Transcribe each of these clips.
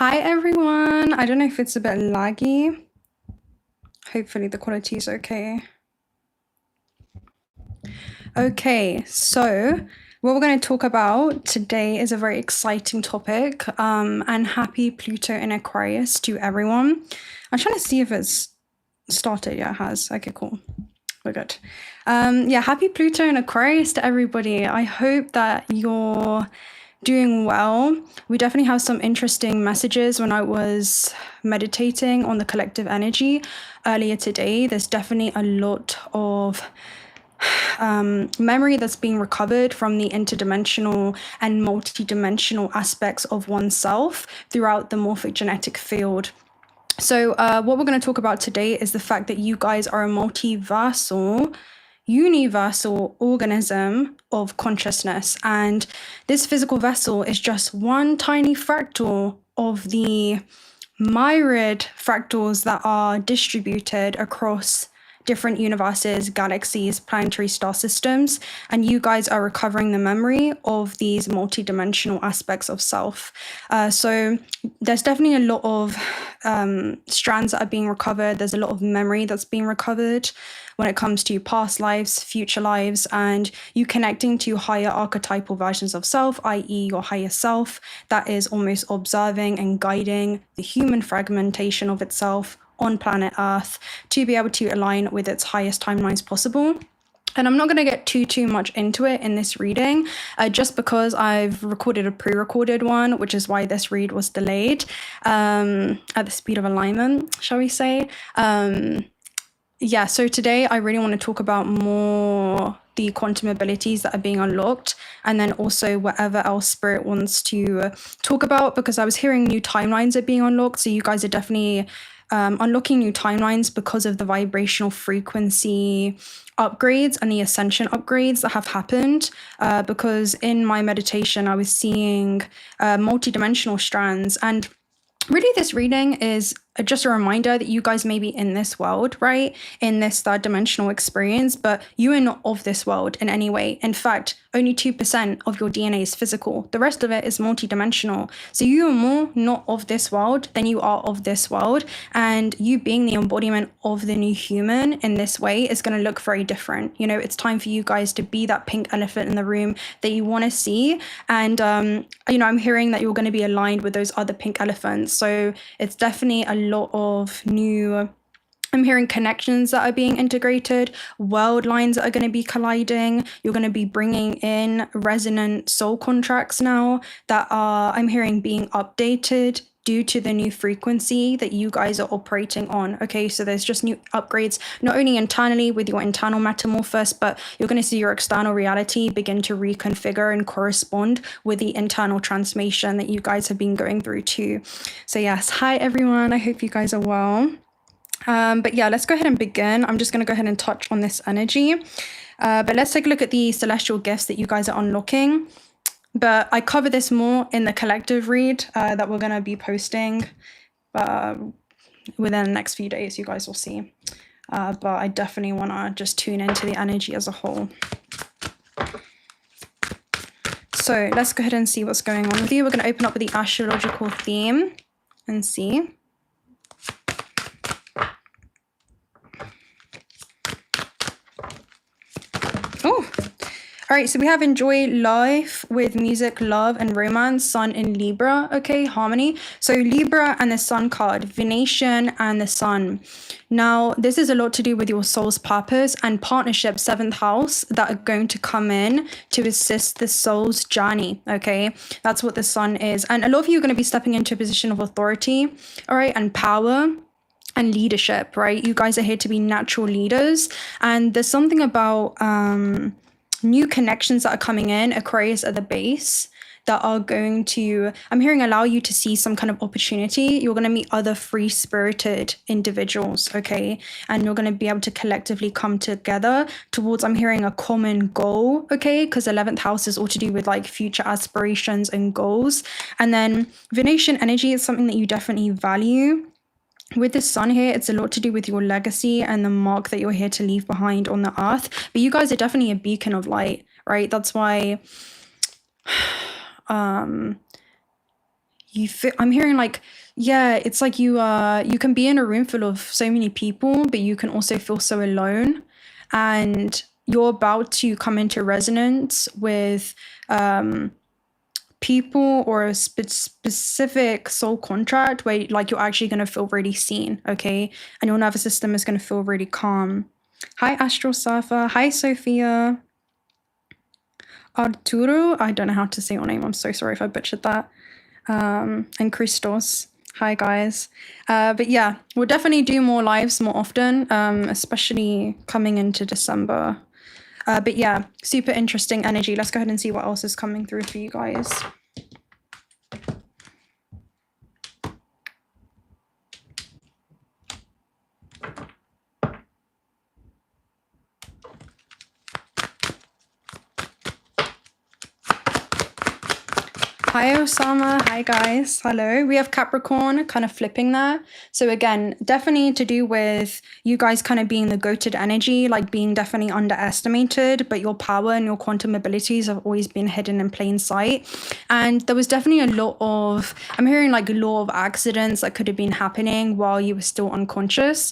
Hi everyone. I don't know if it's a bit laggy. Hopefully the quality is okay. Okay, so what we're going to talk about today is a very exciting topic, and happy Pluto in Aquarius to everyone. I'm trying to see if it's started. Yeah, it has. Okay, cool. We're good. Yeah, happy Pluto in Aquarius to everybody. I hope that you're doing well. We definitely have some interesting messages when I was meditating on the collective energy earlier today. There's definitely a lot of memory that's being recovered from the interdimensional and multidimensional aspects of oneself throughout the morphic genetic field. So what we're going to talk about today is the fact that you guys are a multiversal, universal organism of consciousness, and this physical vessel is just one tiny fractal of the myriad fractals that are distributed across different universes, galaxies, planetary star systems, and you guys are recovering the memory of these multidimensional aspects of self. So there's definitely a lot of strands that are being recovered. There's a lot of memory that's being recovered when it comes to past lives, future lives, and you connecting to higher archetypal versions of self, i.e. your higher self, that is almost observing and guiding the human fragmentation of itself on planet Earth to be able to align with its highest timelines possible. And I'm not going to get too much into it in this reading, just because I've recorded a pre-recorded one, which is why this read was delayed at the speed of alignment, shall we say. Yeah, so today I really want to talk about more the quantum abilities that are being unlocked, and then also whatever else Spirit wants to talk about, because I was hearing new timelines are being unlocked. So you guys are definitely unlocking new timelines because of the vibrational frequency upgrades and the ascension upgrades that have happened, because in my meditation I was seeing multidimensional strands. And really this reading is just a reminder that you guys may be in this world, right? In this third dimensional experience, but you are not of this world in any way. In fact, only 2% of your DNA is physical. The rest of it is multidimensional. So you are more not of this world than you are of this world. And you being the embodiment of the new human in this way is going to look very different. You know, it's time for you guys to be that pink elephant in the room that you want to see. And, you know, I'm hearing that you're going to be aligned with those other pink elephants. So it's definitely a lot of new, I'm hearing connections that are being integrated, world lines that are going to be colliding. You're going to be bringing in resonant soul contracts now that are, I'm hearing, being updated due to the new frequency that you guys are operating on. Okay, so there's just new upgrades, not only internally with your internal metamorphosis, but you're going to see your external reality begin to reconfigure and correspond with the internal transformation that you guys have been going through too. So yes, hi everyone, I hope you guys are well. But yeah, let's go ahead and begin. I'm just going to go ahead and touch on this energy. But let's take a look at the celestial gifts that you guys are unlocking. But I cover this more in the collective read that we're going to be posting within the next few days. You guys will see. But I definitely want to just tune into the energy as a whole. So let's go ahead and see what's going on with you. We're going to open up with the astrological theme and see. Oh, all right, so we have enjoy life with music, love, and romance, Sun in Libra, okay, harmony. So Libra and the Sun card, Venation and the Sun. Now, this is a lot to do with your soul's purpose and partnership, 7th house, that are going to come in to assist the soul's journey, okay? That's what the Sun is. And a lot of you are going to be stepping into a position of authority, all right, and power and leadership, right? You guys are here to be natural leaders. And there's something about new connections that are coming in, Aquarius at the base, that are going to, I'm hearing, allow you to see some kind of opportunity. You're going to meet other free-spirited individuals, okay? And you're going to be able to collectively come together towards, I'm hearing, a common goal, okay? Because 11th house is all to do with like future aspirations and goals. And then Venation energy is something that you definitely value. With the Sun here, it's a lot to do with your legacy and the mark that you're here to leave behind on the earth. But you guys are definitely a beacon of light, right? That's why I'm hearing like, yeah, it's like you can be in a room full of so many people, but you can also feel so alone, and you're about to come into resonance with people or a specific soul contract where like you're actually going to feel really seen, okay? And your nervous system is going to feel really calm. Hi, Astral Surfer. Hi, Sophia. Arturo, I don't know how to say your name. I'm so sorry if I butchered that. And Christos. Hi, guys. But yeah, we'll definitely do more lives more often, especially coming into December. But yeah, super interesting energy. Let's go ahead and see what else is coming through for you guys. Hi, Osama. Hi, guys. Hello. We have Capricorn kind of flipping there. So again, definitely to do with you guys kind of being the goated energy, like being definitely underestimated, but your power and your quantum abilities have always been hidden in plain sight. And there was definitely a lot of, I'm hearing like a lot of accidents that could have been happening while you were still unconscious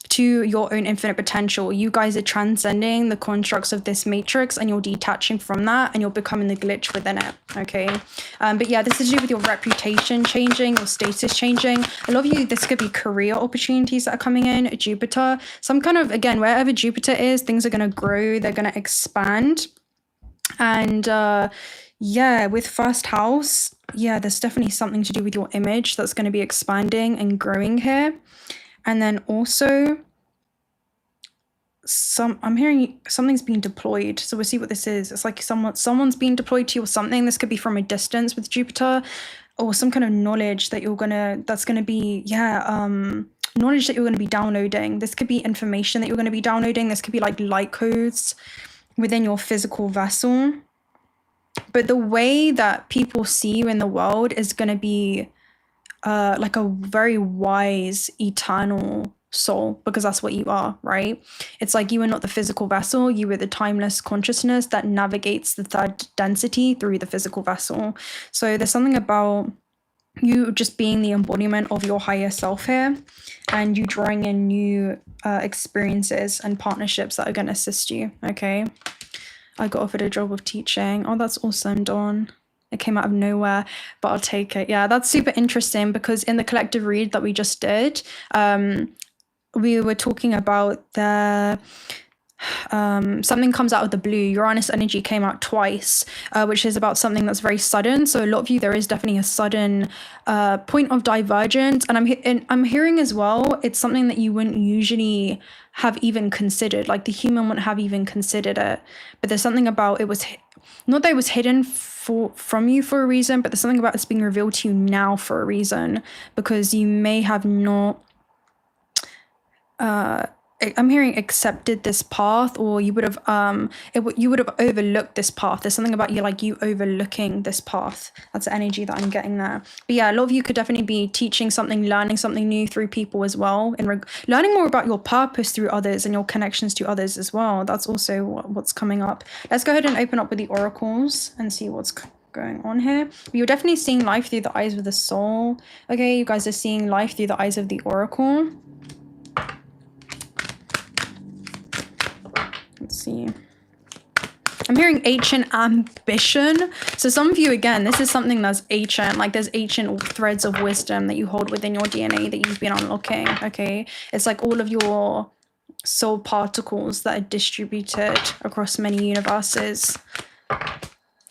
to your own infinite potential. You guys are transcending the constructs of this matrix and you're detaching from that and you're becoming the glitch within it, okay? But yeah, this is to do with your reputation changing, your status changing. A lot of you, this could be career opportunities that are coming in, Jupiter. Some kind of, again, wherever Jupiter is, things are going to grow, they're going to expand. And yeah, with first house, yeah, there's definitely something to do with your image that's going to be expanding and growing here. And then also I'm hearing something's being deployed. So we'll see what this is. It's like someone's being deployed to you or something. This could be from a distance with Jupiter, or some kind of knowledge that that's gonna be, knowledge that you're gonna be downloading. This could be information that you're gonna be downloading. This could be like light codes within your physical vessel. But the way that people see you in the world is gonna be like a very wise, eternal soul, because that's what you are, right? It's like you are not the physical vessel, you are the timeless consciousness that navigates the third density through the physical vessel. So there's something about you just being the embodiment of your higher self here, and you drawing in new experiences and partnerships that are going to assist you, okay? I got offered a job of teaching. Oh, that's awesome, Dawn. It came out of nowhere, but I'll take it. Yeah, that's super interesting, because in the collective read that we just did, we were talking about something comes out of the blue. Uranus energy came out twice, which is about something that's very sudden. So a lot of you, there is definitely a sudden point of divergence. And I'm hearing as well, it's something that you wouldn't usually have even considered. Like the human wouldn't have even considered it. But there's something about it was, not that it was hidden from you for a reason, but there's something about it's being revealed to you now for a reason, because you may have not I'm hearing accepted this path, or you would have you would have overlooked this path. There's something about you overlooking this path. That's the energy that I'm getting there. But yeah, a lot of you could definitely be teaching something, learning something new through people as well, and learning more about your purpose through others and your connections to others as well. That's also what's coming up. Let's go ahead and open up with the oracles and see what's going on here. But you're definitely seeing life through the eyes of the soul. Okay, you guys are seeing life through the eyes of the oracle. Let's see. I'm hearing ancient ambition. So some of you, again, this is something that's ancient. Like there's ancient threads of wisdom that you hold within your DNA that you've been unlocking. Okay. It's like all of your soul particles that are distributed across many universes.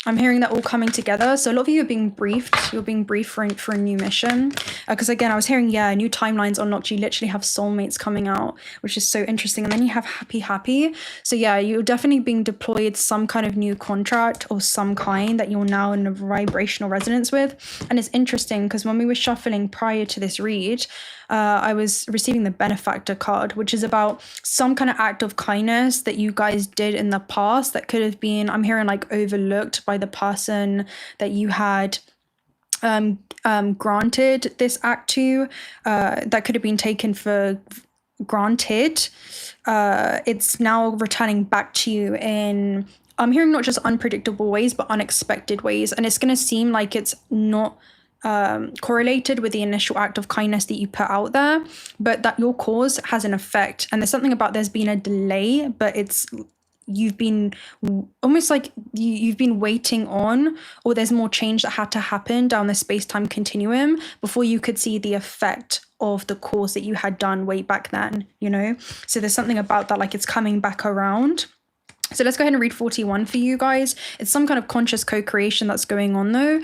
I'm hearing that all coming together. So a lot of you are being briefed. You're being briefed for a new mission. Because again, I was hearing, new timelines unlocked. You literally have soulmates coming out, which is so interesting. And then you have happy. So yeah, you're definitely being deployed some kind of new contract or some kind that you're now in a vibrational resonance with. And it's interesting because when we were shuffling prior to this read, I was receiving the benefactor card, which is about some kind of act of kindness that you guys did in the past that could have been, I'm hearing like overlooked by the person that you had granted this act to, that could have been taken for granted. It's now returning back to you in, I'm hearing not just unpredictable ways, but unexpected ways. And it's going to seem like it's not correlated with the initial act of kindness that you put out there, but that your cause has an effect. And there's something about there's been a delay, but you've been almost like you've been waiting on, or there's more change that had to happen down the space-time continuum before you could see the effect of the cause that you had done way back then, you know? So there's something about that, like it's coming back around. So let's go ahead and read 41 for you guys. It's some kind of conscious co-creation that's going on though.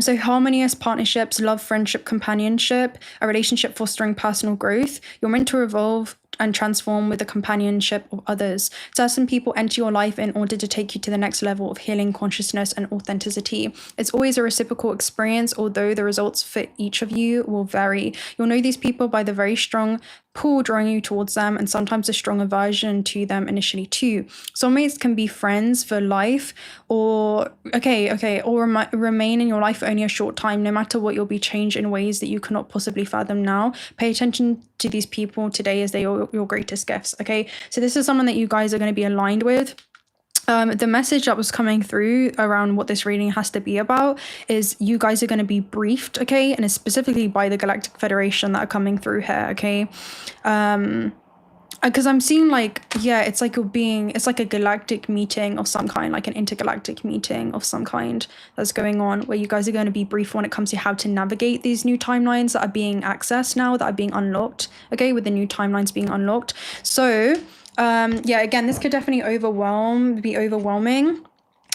So harmonious partnerships, love, friendship, companionship, a relationship fostering personal growth. You're meant to evolve and transform with the companionship of others. Certain people enter your life in order to take you to the next level of healing, consciousness, and authenticity. It's always a reciprocal experience, although the results for each of you will vary. You'll know these people by the very strong pull drawing you towards them, and sometimes a strong aversion to them initially too. Soulmates can be friends for life, or remain in your life for only a short time. No matter what, you'll be changed in ways that you cannot possibly fathom now. Pay attention to these people today, as they are your greatest gifts. Okay, so this is someone that you guys are going to be aligned with. The message that was coming through around what this reading has to be about is you guys are going to be briefed, okay? And it's specifically by the Galactic Federation that are coming through here, okay? Because I'm seeing like, yeah, it's like it's like a galactic meeting of some kind, like an intergalactic meeting of some kind that's going on, where you guys are going to be briefed when it comes to how to navigate these new timelines that are being accessed now, that are being unlocked, okay? With the new timelines being unlocked. So, yeah, again, this could definitely be overwhelming.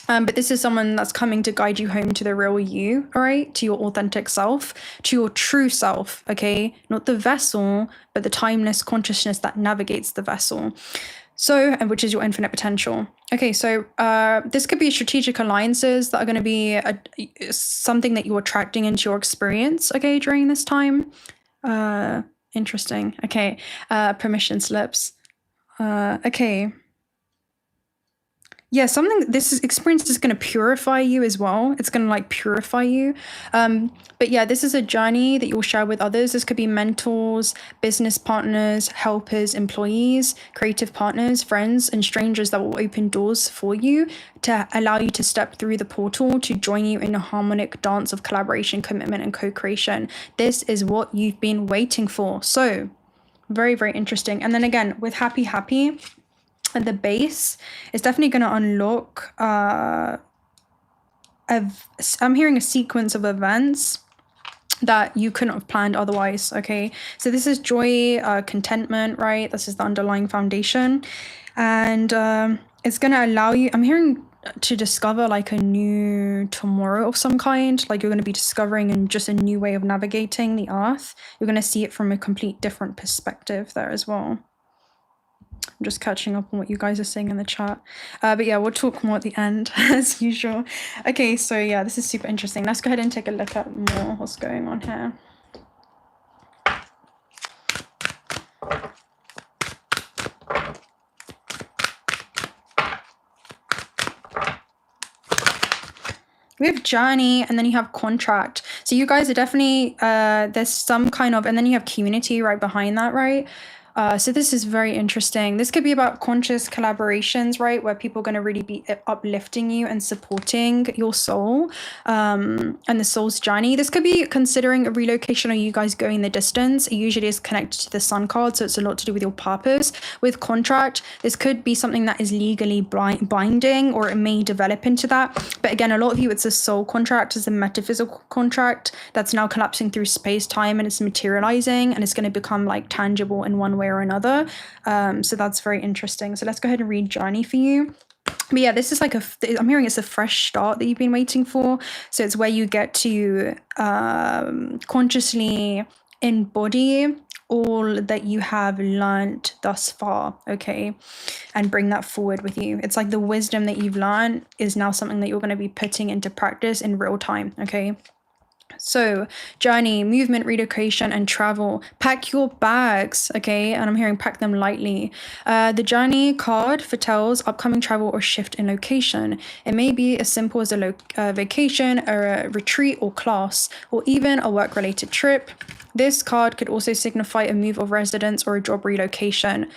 But this is someone that's coming to guide you home to the real you, all right? To your authentic self, to your true self, okay? Not the vessel, but the timeless consciousness that navigates the vessel. So, and which is your infinite potential. Okay, so this could be strategic alliances that are going to be something that you're attracting into your experience, okay, during this time. Interesting. Okay, permission slips. Okay. Yeah, this experience is going to purify you as well. It's going to like purify you. But yeah, this is a journey that you'll share with others. This could be mentors, business partners, helpers, employees, creative partners, friends, and strangers that will open doors for you to allow you to step through the portal to join you in a harmonic dance of collaboration, commitment, and co-creation. This is what you've been waiting for. So very, very interesting. And then again, with happy, at the base, it's definitely going to unlock I'm hearing a sequence of events that you couldn't have planned otherwise, okay? So this is joy, contentment, right? This is the underlying foundation. And it's going to allow you, I'm hearing, to discover like a new tomorrow of some kind. Like you're going to be discovering just a new way of navigating the earth. You're going to see it from a complete different perspective there as well. I'm just catching up on what you guys are saying in the chat. But yeah, we'll talk more at the end as usual. Okay, so yeah, this is super interesting. Let's go ahead and take a look at more what's going on here. We have journey, and then you have contract. So you guys are definitely, there's some kind of, and then you have community right behind that, right? So this is very interesting. This could be about conscious collaborations, right? Where people are going to really be uplifting you and supporting your soul and the soul's journey. This could be considering a relocation, or you guys going the distance. It usually is connected to the sun card, so it's a lot to do with your purpose. With contract, this could be something that is legally binding, or it may develop into that. But again, a lot of you, it's a soul contract, it's a metaphysical contract that's now collapsing through space-time, and it's materializing, and it's going to become like tangible in one way or another. So that's very interesting. So let's go ahead and read journey for you. But yeah, this is like I'm hearing it's a fresh start that you've been waiting for. So it's where you get to consciously embody all that you have learned thus far, okay, and bring that forward with you. It's like the wisdom that you've learned is now something that you're going to be putting into practice in real time, okay? So journey, movement, relocation, and travel. Pack your bags, okay? And I'm hearing pack them lightly. The journey card foretells upcoming travel or shift in location. It may be as simple as a vacation, a retreat or class, or even a work-related trip. This card could also signify a move of residence or a job relocation.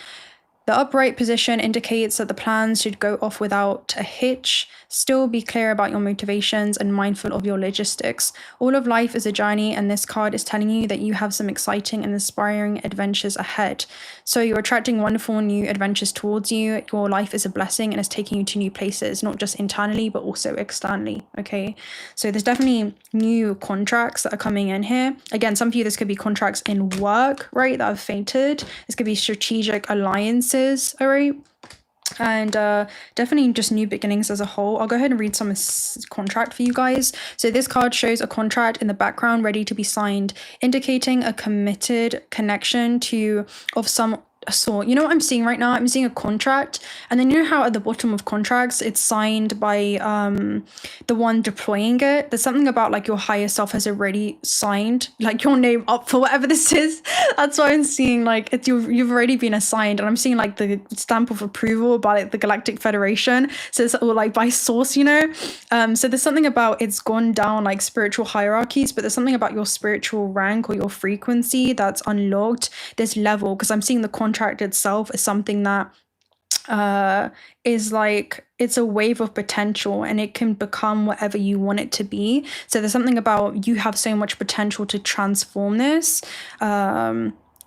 The upright position indicates that the plans should go off without a hitch. Still be clear about your motivations and mindful of your logistics. All of life is a journey, and this card is telling you that you have some exciting and inspiring adventures ahead. So you're attracting wonderful new adventures towards you. Your life is a blessing and is taking you to new places, not just internally, but also externally, okay? So there's definitely new contracts that are coming in here. Again, some of you, this could be contracts in work, right, that have fainted. This could be strategic alliances, all right? And definitely just new beginnings as a whole. I'll go ahead and read some contract for you guys. So this card shows a contract in the background ready to be signed, indicating a committed connection of some sort. You know what I'm seeing right now? I'm seeing a contract, and then you know how at the bottom of contracts it's signed by the one deploying it. There's something about like your higher self has already signed like your name up for whatever this is. That's why I'm seeing like you've already been assigned, and I'm seeing like the stamp of approval by like the Galactic Federation. So it's all like by source, you know. So there's something about it's gone down like spiritual hierarchies, but there's something about your spiritual rank or your frequency that's unlocked this level, because I'm seeing the contract itself is something that is like, it's a wave of potential, and it can become whatever you want it to be. So there's something about you have so much potential to transform this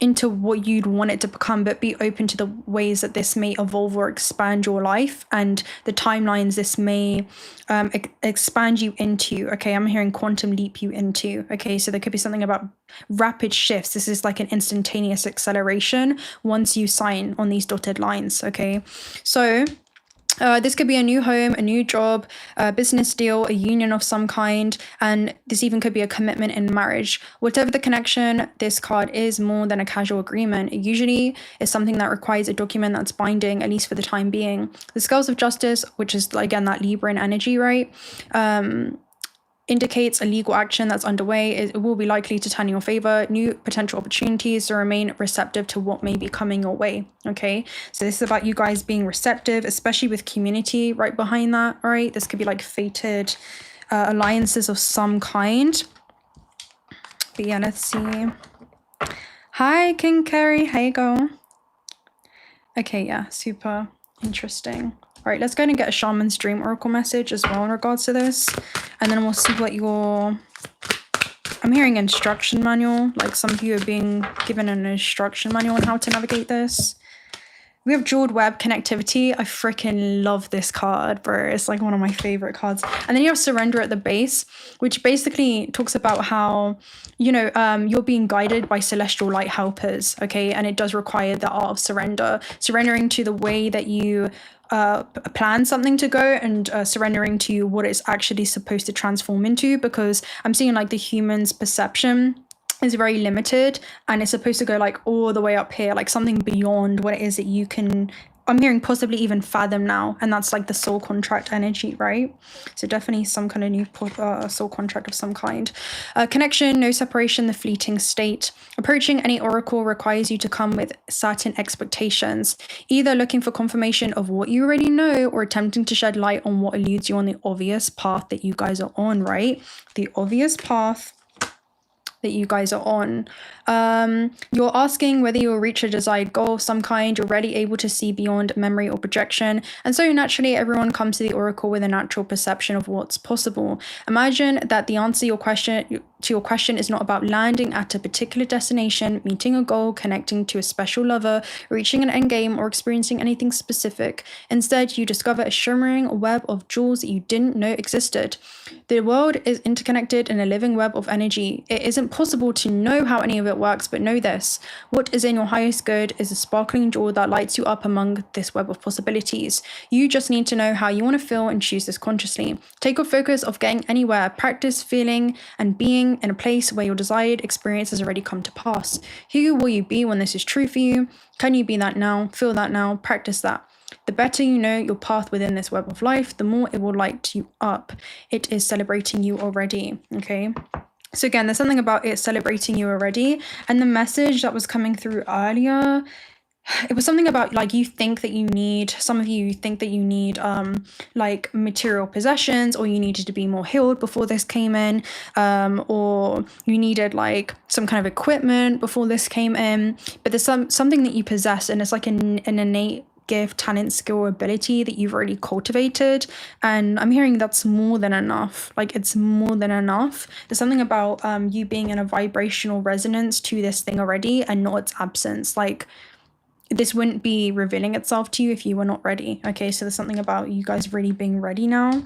into what you'd want it to become, but be open to the ways that this may evolve or expand your life and the timelines this may expand you into. Okay, I'm hearing quantum leap you into. Okay, so there could be something about rapid shifts. This is like an instantaneous acceleration once you sign on these dotted lines. Okay, so this could be a new home, a new job, a business deal, a union of some kind, and this even could be a commitment in marriage. Whatever the connection, this card is more than a casual agreement. It usually is something that requires a document that's binding, at least for the time being. The scales of justice, which is again that Libran energy, right? Indicates a legal action that's underway. It will be likely to turn in your favor. New potential opportunities, to remain receptive to what may be coming your way. Okay, so this is about you guys being receptive, especially with community right behind that. All right, this could be like fated alliances of some kind. But yeah, let's see. Hi, King Carrie. How you go? Okay, yeah, super interesting. All right, let's go ahead and get a Shaman's Dream Oracle message as well in regards to this. And then we'll see what I'm hearing instruction manual. Like some of you are being given an instruction manual on how to navigate this. We have Jeweled Web Connectivity. I freaking love this card, bro. It's like one of my favorite cards. And then you have Surrender at the base, which basically talks about how, you know, you're being guided by celestial light helpers, okay? And it does require the art of surrender. Surrendering to the way that you plan something to go, and surrendering to what it's actually supposed to transform into, because I'm seeing like the human's perception is very limited, and it's supposed to go like all the way up here, like something beyond what it is that you can, I'm hearing possibly even fathom now, and that's like the soul contract energy, right? So definitely some kind of new soul contract of some kind. Connection, no separation, the fleeting state. Approaching any oracle requires you to come with certain expectations, either looking for confirmation of what you already know or attempting to shed light on what eludes you on the obvious path that you guys are on, right? The obvious path that you guys are on. You're asking whether you'll reach a desired goal of some kind. You're already able to see beyond memory or projection, and so naturally everyone comes to the oracle with a natural perception of what's possible. Imagine that the answer to your question is not about landing at a particular destination, meeting a goal, connecting to a special lover, reaching an endgame, or experiencing anything specific. Instead, you discover a shimmering web of jewels that you didn't know existed. The world is interconnected in a living web of energy. It isn't possible to know how any of it works, but know this: what is in your highest good is a sparkling jewel that lights you up among this web of possibilities. You just need to know how you want to feel and choose this consciously. Take your focus off getting anywhere. Practice feeling and being in a place where your desired experience has already come to pass. Who will you be when this is true for you? Can you be that now? Feel that now? Practice that. The better you know your path within this web of life, the more it will light you up. It is celebrating you already, okay? So again, there's something about it celebrating you already. And the message that was coming through earlier it was something about like you think that you need, some of you think that you need like material possessions, or you needed to be more healed before this came in, or you needed like some kind of equipment before this came in. But there's something that you possess, and it's like an innate gift, talent, skill, ability that you've already cultivated. And I'm hearing that's more than enough. Like it's more than enough. There's something about you being in a vibrational resonance to this thing already, and not its absence. Like this wouldn't be revealing itself to you if you were not ready. Okay, so there's something about you guys really being ready now.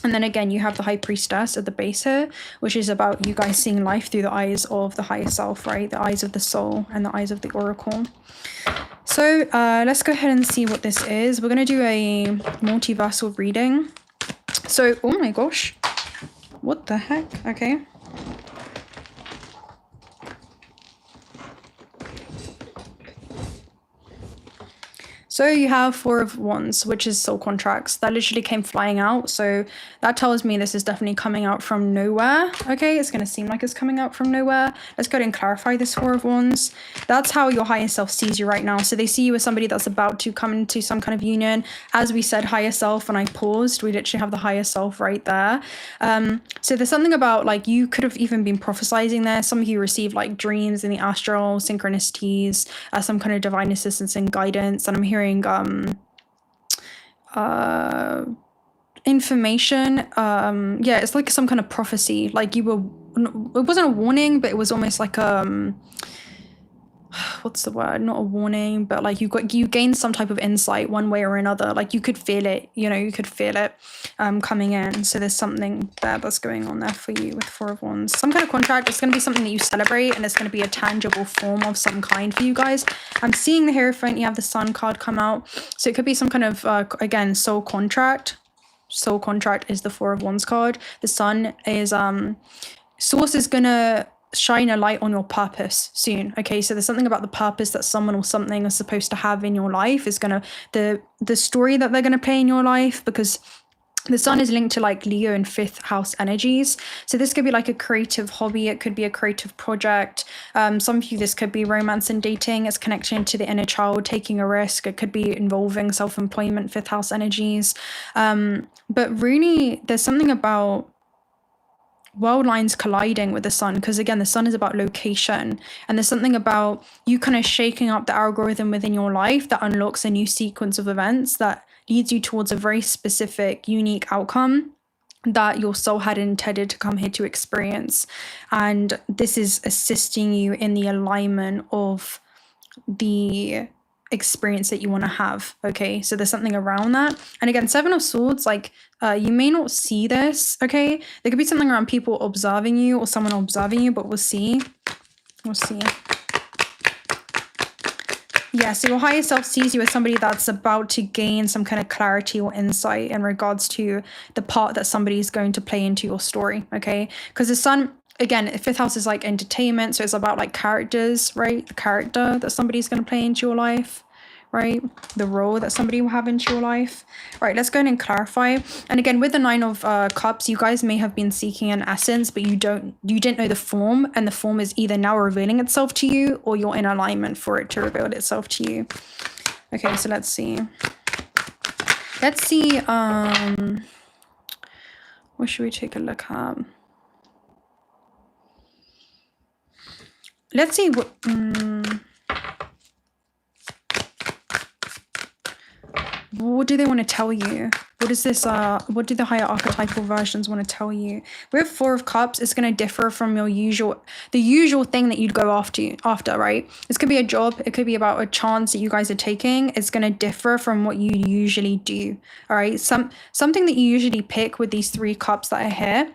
And then again, you have the High Priestess at the base here, which is about you guys seeing life through the eyes of the higher self, right? The eyes of the soul and the eyes of the oracle. So let's go ahead and see what this is. We're going to do a multiversal reading. So, oh my gosh, what the heck? Okay. So you have Four of Wands, which is soul contracts. That literally came flying out. So that tells me this is definitely coming out from nowhere. Okay, it's going to seem like it's coming out from nowhere. Let's go ahead and clarify this Four of Wands. That's how your higher self sees you right now. So they see you as somebody that's about to come into some kind of union. As we said, higher self, when I paused, we literally have the higher self right there. So there's something about like you could have even been prophesizing there. Some of you received like dreams in the astral, synchronicities, some kind of divine assistance and guidance. And I'm hearing information. Yeah, it's like some kind of prophecy. Like you were, it wasn't a warning, but it was almost like what's the word? Not a warning, but like you gained some type of insight one way or another. Like you could feel it, you know, you could feel it coming in. So there's something there that's going on there for you with Four of Wands. Some kind of contract. It's going to be something that you celebrate, and it's going to be a tangible form of some kind for you guys. I'm seeing the Hierophant. You have the Sun card come out. So it could be some kind of, again, soul contract. Soul contract is the Four of Wands card. The Sun is, Source is going to shine a light on your purpose soon. Okay, so there's something about the purpose that someone or something is supposed to have in your life is gonna, the story that they're gonna play in your life, because the Sun is linked to like Leo and 5th house energies. So this could be like a creative hobby. It could be a creative project. Some of you, this could be romance and dating. It's connection to the inner child, taking a risk. It could be involving self-employment, 5th house energies. But really, there's something about world lines colliding with the Sun, because again, the Sun is about location, and there's something about you kind of shaking up the algorithm within your life that unlocks a new sequence of events that leads you towards a very specific, unique outcome that your soul had intended to come here to experience. And this is assisting you in the alignment of the experience that you want to have. Okay, so there's something around that. And again, Seven of Swords, like you may not see this. Okay, there could be something around people observing you or someone observing you, but we'll see. Yeah, so your higher self sees you as somebody that's about to gain some kind of clarity or insight in regards to the part that somebody is going to play into your story. Okay, because the Sun, again, 5th house is like entertainment, so it's about like characters, right? The character that somebody's going to play into your life, right? The role that somebody will have into your life. Right, let's go ahead and clarify. And again, with the 9 of Cups, you guys may have been seeking an essence, but you didn't know the form, and the form is either now revealing itself to you, or you're in alignment for it to reveal itself to you. Okay, so let's see. What should we take a look at? Let's see what do they want to tell you? What is this? What do the higher archetypal versions want to tell you? With 4 of Cups, it's going to differ from the usual thing that you'd go after, right? This could be a job. It could be about a chance that you guys are taking. It's going to differ from what you usually do. All right. Something that you usually pick with these 3 cups that are here.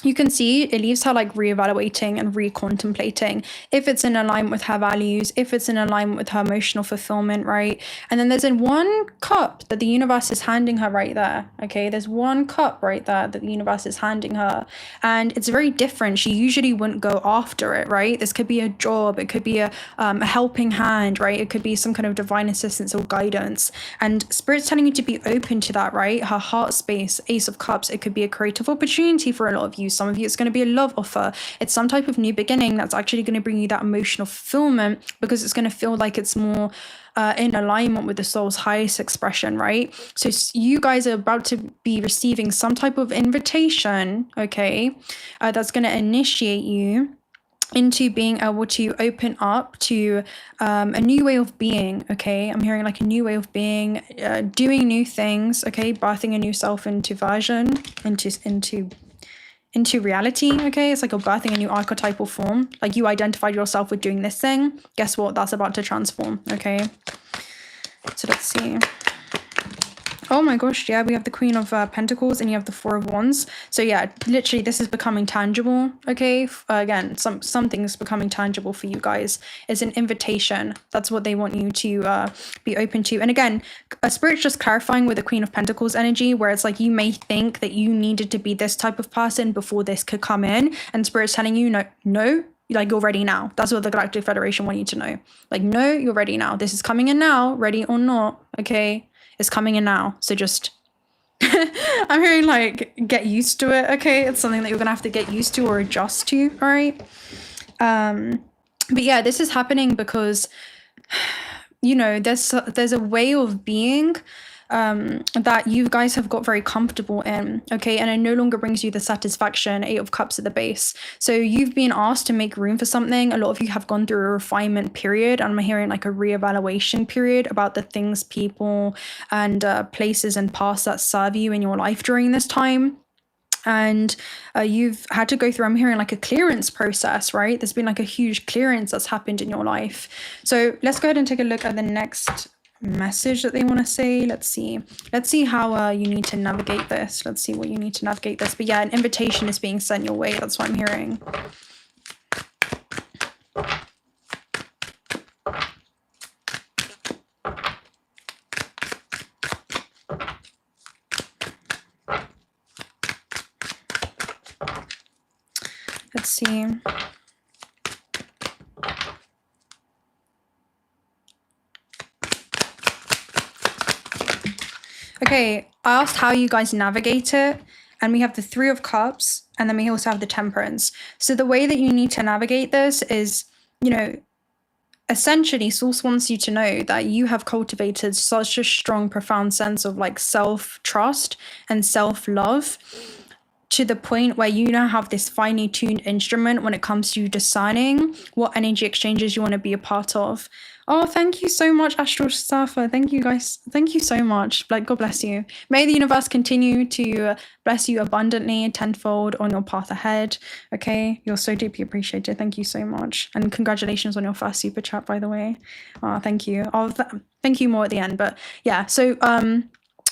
You can see it leaves her like reevaluating and recontemplating if it's in alignment with her values, if it's in alignment with her emotional fulfillment, right? And then there's one cup that the universe is handing her right there, okay? There's 1 cup right there that the universe is handing her, and it's very different. She usually wouldn't go after it, right? This could be a job, it could be a helping hand, right? It could be some kind of divine assistance or guidance, and Spirit's telling you to be open to that, right? Her heart space, Ace of Cups, it could be a creative opportunity for a lot of you. Some of you, it's going to be a love offer. It's some type of new beginning that's actually going to bring you that emotional fulfillment, because it's going to feel like it's more in alignment with the soul's highest expression, right? So you guys are about to be receiving some type of invitation, okay, that's going to initiate you into being able to open up to a new way of being, okay? I'm hearing like a new way of being, doing new things, okay? Birthing a new self into version, into reality, okay? It's like you're birthing a new archetypal form. Like you identified yourself with doing this thing. Guess what? That's about to transform, okay? So let's see. Oh my gosh, yeah, we have the Queen of Pentacles and you have the Four of Wands. So yeah, literally this is becoming tangible, okay? Again, something's becoming tangible for you guys. It's an invitation. That's what they want you to be open to. And again, Spirit's just clarifying with the Queen of Pentacles energy, where it's like you may think that you needed to be this type of person before this could come in. And Spirit's telling you, no, like you're ready now. That's what the Galactic Federation want you to know. Like, no, you're ready now. This is coming in now, ready or not, okay? It's coming in now. So just, I'm hearing like, get used to it, okay? It's something that you're gonna have to get used to or adjust to, all right? But yeah, this is happening because, you know, there's a way of being that you guys have got very comfortable in, okay? And it no longer brings you the satisfaction. 8 of Cups at the base. So you've been asked to make room for something. A lot of you have gone through a refinement period, and I'm hearing like a reevaluation period about the things, people, and places and paths that serve you in your life during this time. And you've had to go through, I'm hearing like a clearance process, right? There's been like a huge clearance that's happened in your life. So let's go ahead and take a look at the next message that they want to say. Let's see how you need to navigate this. Let's see what you need to navigate this. But yeah, an invitation is being sent your way. That's what I'm hearing. Let's see. Okay, I asked how you guys navigate it, and we have the 3 of Cups, and then we also have the Temperance. So the way that you need to navigate this is, you know, essentially Source wants you to know that you have cultivated such a strong, profound sense of like self-trust and self-love, to the point where you now have this finely tuned instrument when it comes to discerning what energy exchanges you want to be a part of. Oh, thank you so much, Astral Surfer. Thank you guys. Thank you so much. Like, God bless you. May the universe continue to bless you abundantly, tenfold on your path ahead. Okay, you're so deeply appreciated. Thank you so much. And congratulations on your first super chat, by the way. Thank you. Thank you more at the end. But yeah, so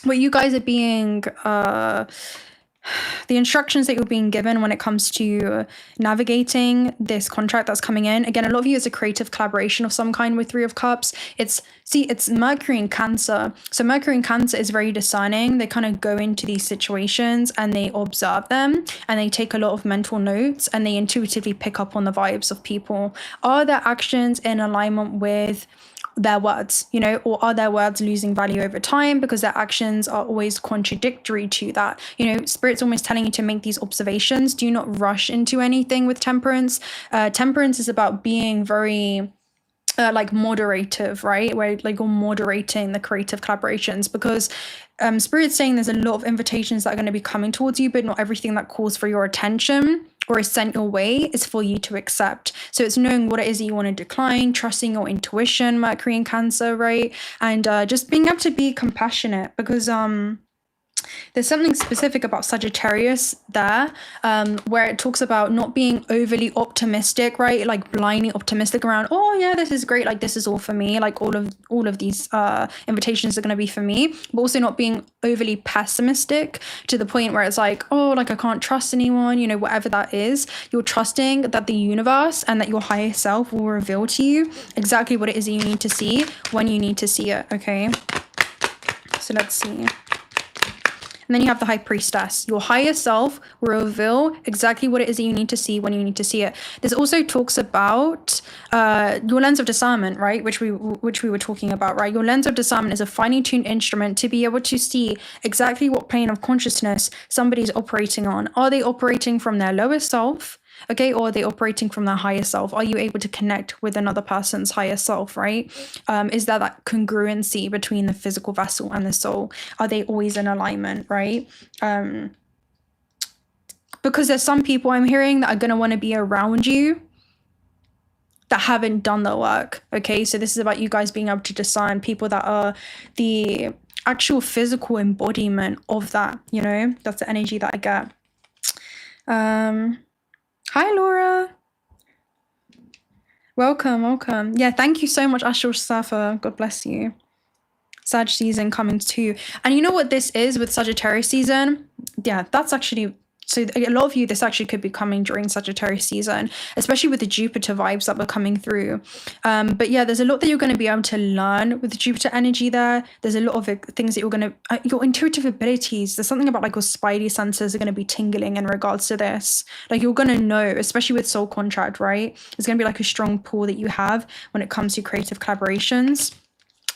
what you guys are being... the instructions that you're being given when it comes to navigating this contract that's coming in. Again, a lot of you is a creative collaboration of some kind with 3 of Cups. It's Mercury in Cancer. So Mercury in Cancer is very discerning. They kind of go into these situations and they observe them, and they take a lot of mental notes, and they intuitively pick up on the vibes of people. Are their actions in alignment with their words, you know, or are their words losing value over time because their actions are always contradictory to that? You know, Spirit's almost telling you to make these observations. Do not rush into anything with Temperance. Temperance is about being very like moderative, right? Where like you're moderating the creative collaborations, because Spirit's saying there's a lot of invitations that are going to be coming towards you, but not everything that calls for your attention or is sent your way is for you to accept. So it's knowing what it is that you want to decline, trusting your intuition, Mercury in Cancer, right? And just being able to be compassionate, because there's something specific about Sagittarius there, where it talks about not being overly optimistic, right? Like blindly optimistic around, oh yeah, this is great, like this is all for me, like all of these invitations are going to be for me, but also not being overly pessimistic to the point where it's like, oh, like I can't trust anyone, you know, whatever that is. You're trusting that the universe and that your higher self will reveal to you exactly what it is that you need to see when you need to see it, okay? So let's see. And then you have the high priestess. Your higher self will reveal exactly what it is that you need to see when you need to see it. This also talks about your lens of discernment, right? Which we were talking about, right? Your lens of discernment is a finely tuned instrument to be able to see exactly what plane of consciousness somebody's operating on. Are they operating from their lower self? Okay, or are they operating from their higher self? Are you able to connect with another person's higher self, right? Is there that congruency between the physical vessel and the soul? Are they always in alignment, right? Because there's some people I'm hearing that are going to want to be around you that haven't done the work, okay? So this is about you guys being able to discern people that are the actual physical embodiment of that, you know? That's the energy that I get. Hi, Laura. Welcome. Yeah, thank you so much, Astral Surfer. God bless you. Sag season coming too. And you know what this is with Sagittarius season? Yeah, that's actually... So a lot of you, this actually could be coming during Sagittarius season, especially with the Jupiter vibes that were coming through. But yeah, there's a lot that you're going to be able to learn with the Jupiter energy there. There's a lot of things that you're going to, your intuitive abilities, there's something about like your spidey senses are going to be tingling in regards to this. Like you're going to know, especially with soul contract, right? It's going to be like a strong pull that you have when it comes to creative collaborations.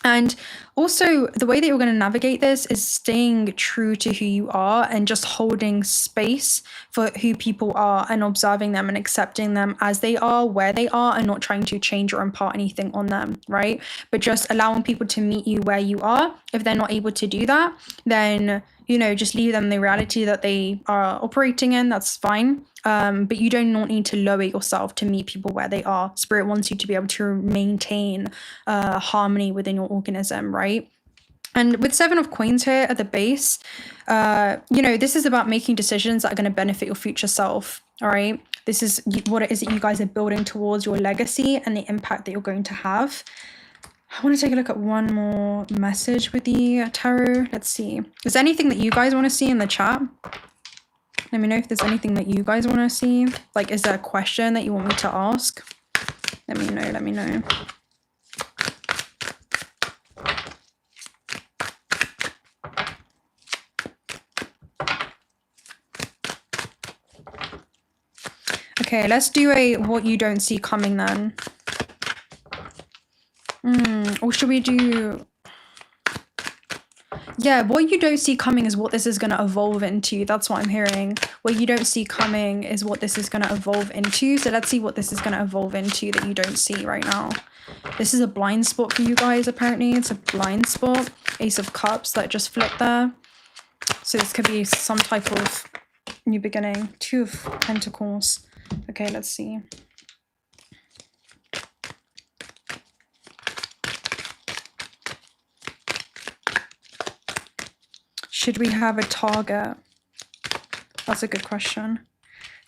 And also the way that you're going to navigate this is staying true to who you are and just holding space for who people are and observing them and accepting them as they are, where they are, and not trying to change or impart anything on them, right? But just allowing people to meet you where you are. If they're not able to do that, then, you know, just leave them the reality that they are operating in. That's fine. But you do not need to lower yourself to meet people where they are. Spirit wants you to be able to maintain harmony within your organism, right? And with Seven of Coins here at the base, you know, this is about making decisions that are going to benefit your future self, all right? This is what it is that you guys are building towards, your legacy and the impact that you're going to have. I want to take a look at one more message with the tarot. Let's see. Is there anything that you guys want to see in the chat? Let me know if there's anything that you guys want to see. Like, is there a question that you want me to ask? Let me know. Okay, let's do a what you don't see coming then. Or should we do... Yeah, what you don't see coming is what this is going to evolve into. That's what I'm hearing. What you don't see coming is what this is going to evolve into. So let's see what this is going to evolve into that you don't see right now. This is a blind spot for you guys, apparently. It's a blind spot. Ace of Cups that just flipped there. So this could be some type of new beginning. Two of Pentacles. Okay, let's see. Should we have a target? That's a good question.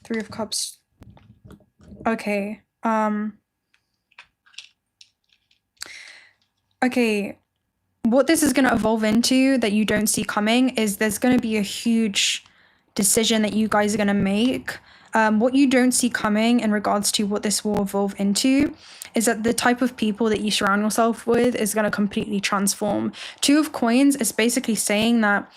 Three of Cups. Okay. Okay. What this is going to evolve into that you don't see coming is there's going to be a huge decision that you guys are going to make. What you don't see coming in regards to what this will evolve into is that the type of people that you surround yourself with is going to completely transform. Two of Coins is basically saying that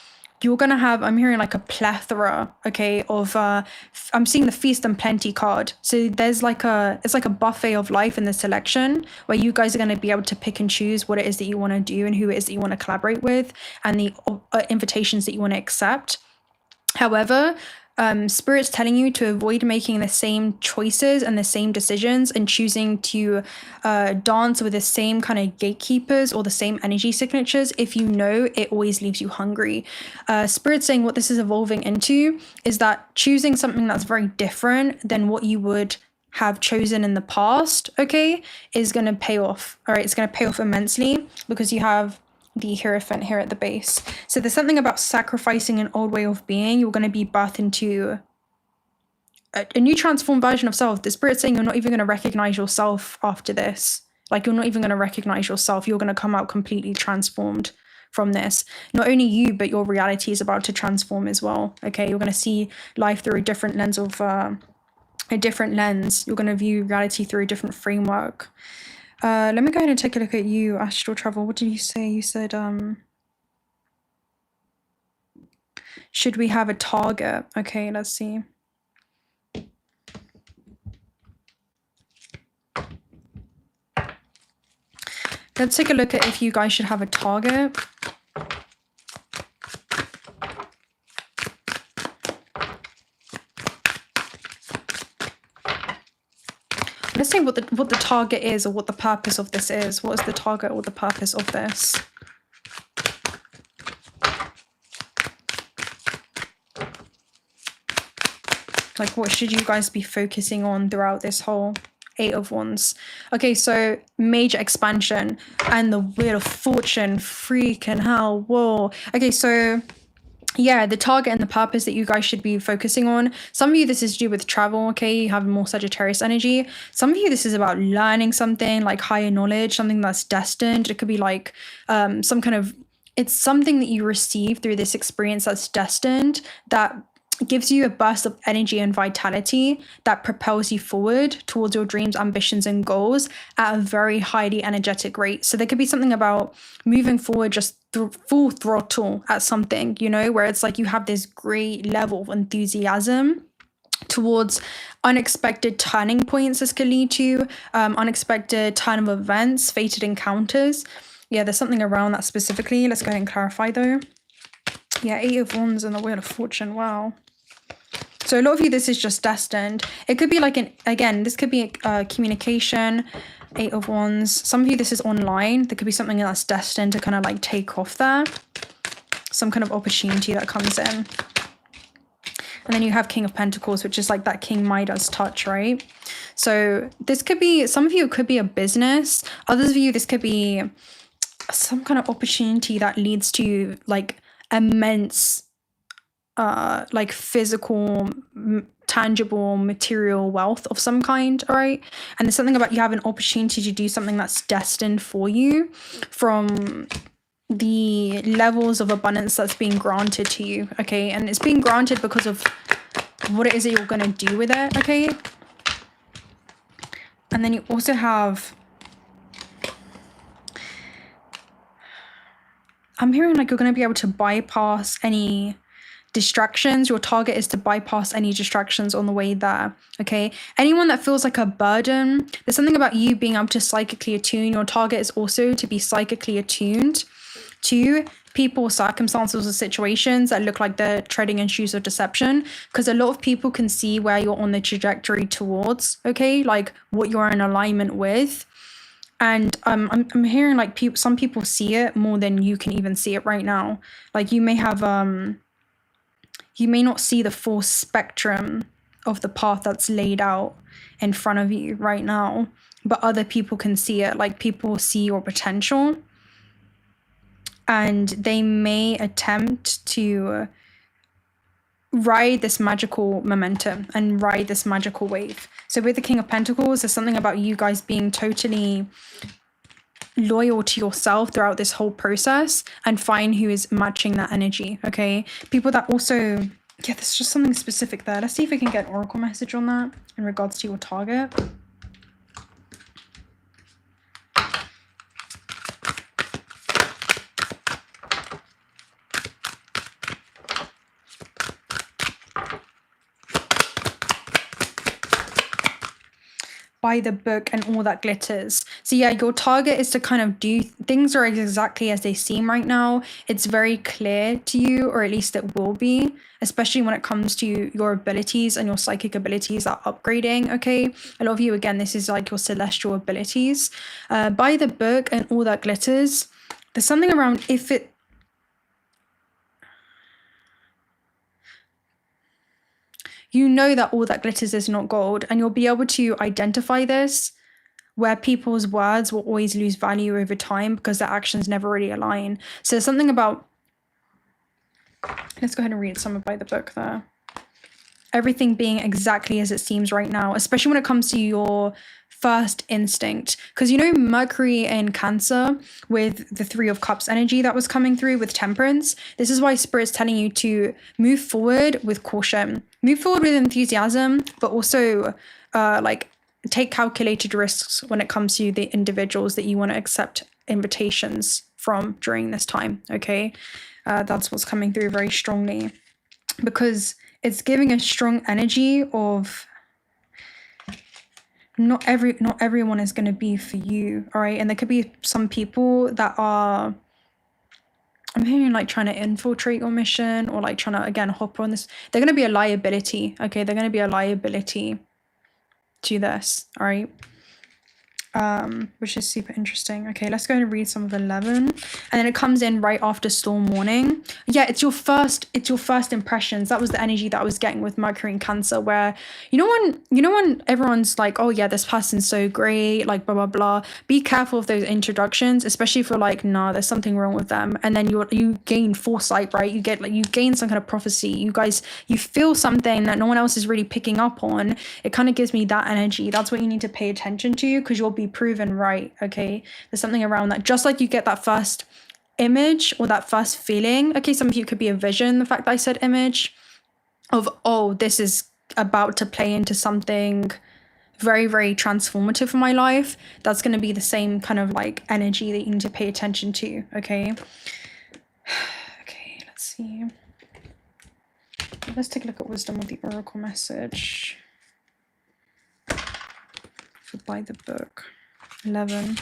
you're going to have, I'm hearing like a plethora, okay, of, I'm seeing the feast and plenty card. So there's like it's like a buffet of life in the selection where you guys are going to be able to pick and choose what it is that you want to do and who it is that you want to collaborate with and the invitations that you want to accept. However, Spirit's telling you to avoid making the same choices and the same decisions and choosing to dance with the same kind of gatekeepers or the same energy signatures if you know it always leaves you hungry. Spirit's saying what this is evolving into is that choosing something that's very different than what you would have chosen in the past, okay, is going to pay off. All right, it's going to pay off immensely because you have the Hierophant here at the base. So there's something about sacrificing an old way of being. You're going to be birthed into a new transformed version of self. The Spirit's saying you're not even going to recognize yourself after this. Like you're not even going to recognize yourself. You're going to come out completely transformed from this. Not only you, but your reality is about to transform as well. Okay, you're going to see life through a different lens of You're going to view reality through a different framework. Let me go ahead and take a look at you, Astral Travel. What did you say? You said should we have a target? Okay, let's see. Let's take a look at if you guys should have a target. Let's say what the target is, or what the purpose of this is. What is the target or the purpose of this? Like, what should you guys be focusing on throughout this whole Eight of Wands? Okay, so major expansion and the Wheel of Fortune. Freaking hell, whoa. Okay, so yeah, the target and the purpose that you guys should be focusing on. Some of you, this is to do with travel, okay? You have more Sagittarius energy. Some of you, this is about learning something, like higher knowledge, something that's destined. It could be like some kind of, it's something that you receive through this experience that's destined, that gives you a burst of energy and vitality that propels you forward towards your dreams, ambitions, and goals at a very highly energetic rate. So there could be something about moving forward just full throttle at something, you know, where it's like you have this great level of enthusiasm towards unexpected turning points this could lead to, unexpected turn of events, fated encounters. Yeah, there's something around that specifically. Let's go ahead and clarify though. Yeah, Eight of Wands and the Wheel of Fortune. Wow. So a lot of you, this is just destined. It could be like this could be communication, Eight of Wands. Some of you, this is online. There could be something that's destined to kind of like take off there. Some kind of opportunity that comes in. And then you have King of Pentacles, which is like that King Midas touch, right? So this could be, some of you, it could be a business. Others of you, this could be some kind of opportunity that leads to like immense like physical, tangible, material wealth of some kind, all right? And there's something about you have an opportunity to do something that's destined for you from the levels of abundance that's being granted to you, okay? And it's being granted because of what it is that you're going to do with it, okay? And then you also have, I'm hearing like you're going to be able to bypass any distractions. Your target is to bypass any distractions on the way there, okay? Anyone that feels like a burden, there's something about you being able to psychically attune. Your target is also to be psychically attuned to people, circumstances, or situations that look like they're treading in shoes of deception, because a lot of people can see where you're on the trajectory towards, okay? Like what you're in alignment with. And I'm hearing like some people see it more than you can even see it right now. Like you may have you may not see the full spectrum of the path that's laid out in front of you right now, but other people can see it. Like people see your potential, and they may attempt to ride this magical momentum and ride this magical wave. So with the King of Pentacles, there's something about you guys being totally loyal to yourself throughout this whole process and find who is matching that energy, okay? People that also, yeah, there's just something specific there. Let's see if we can get an oracle message on that in regards to your target. By the book and all that glitters. So yeah, your target is to kind of do things are exactly as they seem right now. It's very clear to you, or at least it will be, especially when it comes to your abilities and your psychic abilities are upgrading, okay? A lot of you, again, this is like your celestial abilities. By the book and all that glitters, there's something around if it, you know that all that glitters is not gold, and you'll be able to identify this where people's words will always lose value over time because their actions never really align. So there's something about, let's go ahead and read some of By the Book there. Everything being exactly as it seems right now, especially when it comes to your first instinct. Because you know Mercury in Cancer with the Three of Cups energy that was coming through with Temperance. This is why Spirit's telling you to move forward with caution. Move forward with enthusiasm, but also like take calculated risks when it comes to the individuals that you want to accept invitations from during this time, okay? That's what's coming through very strongly. because it's giving a strong energy of not everyone is going to be for you, all right? And there could be some people that are, I'm hearing like trying to infiltrate your mission, or like trying to, again, hop on this. They're going to be a liability, okay? They're going to be a liability to this, all right? Which is super interesting. Okay, let's go and read some of 11, and then it comes in right after storm warning. Yeah, it's your first impressions. That was the energy that I was getting with Mercury in Cancer, where you know when everyone's like, oh yeah, this person's so great, like blah blah blah. Be careful of those introductions, especially if you're like, nah, there's something wrong with them, and then you gain foresight, right? You gain some kind of prophecy. You feel something that no one else is really picking up on. It kind of gives me that energy. That's what you need to pay attention to, because you'll be proven right. Okay, there's something around that. Just like you get that first image or that first feeling. Okay, some of you could be a vision, the fact that I said image, of, oh, this is about to play into something very, very transformative for my life. That's going to be the same kind of like energy that you need to pay attention to. Okay, okay, let's see. Let's take a look at wisdom of the oracle message for By the Book 11.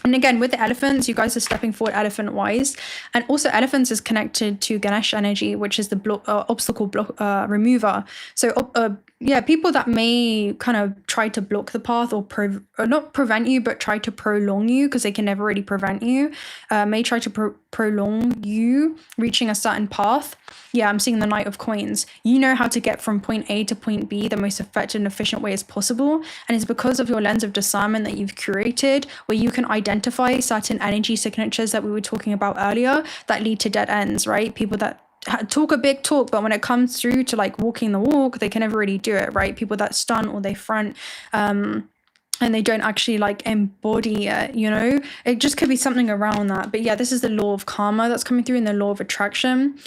And again, with the elephants, you guys are stepping forward elephant wise. And also elephants is connected to Ganesh energy, which is the obstacle remover. So yeah, people that may kind of try to block the path, or not prevent you, but try to prolong you, because they can never really prevent you, may try to prolong you reaching a certain path. Yeah, I'm seeing the Knight of Coins. You know how to get from point A to point B the most effective and efficient way as possible. And it's because of your lens of discernment that you've curated, where you can identify certain energy signatures that we were talking about earlier that lead to dead ends, right? People that talk a big talk, but when it comes through to like walking the walk, they can never really do it, right? People that stunt or they front, and they don't actually like embody it, you know? It just could be something around that. But yeah, this is the law of karma that's coming through, in the law of attraction.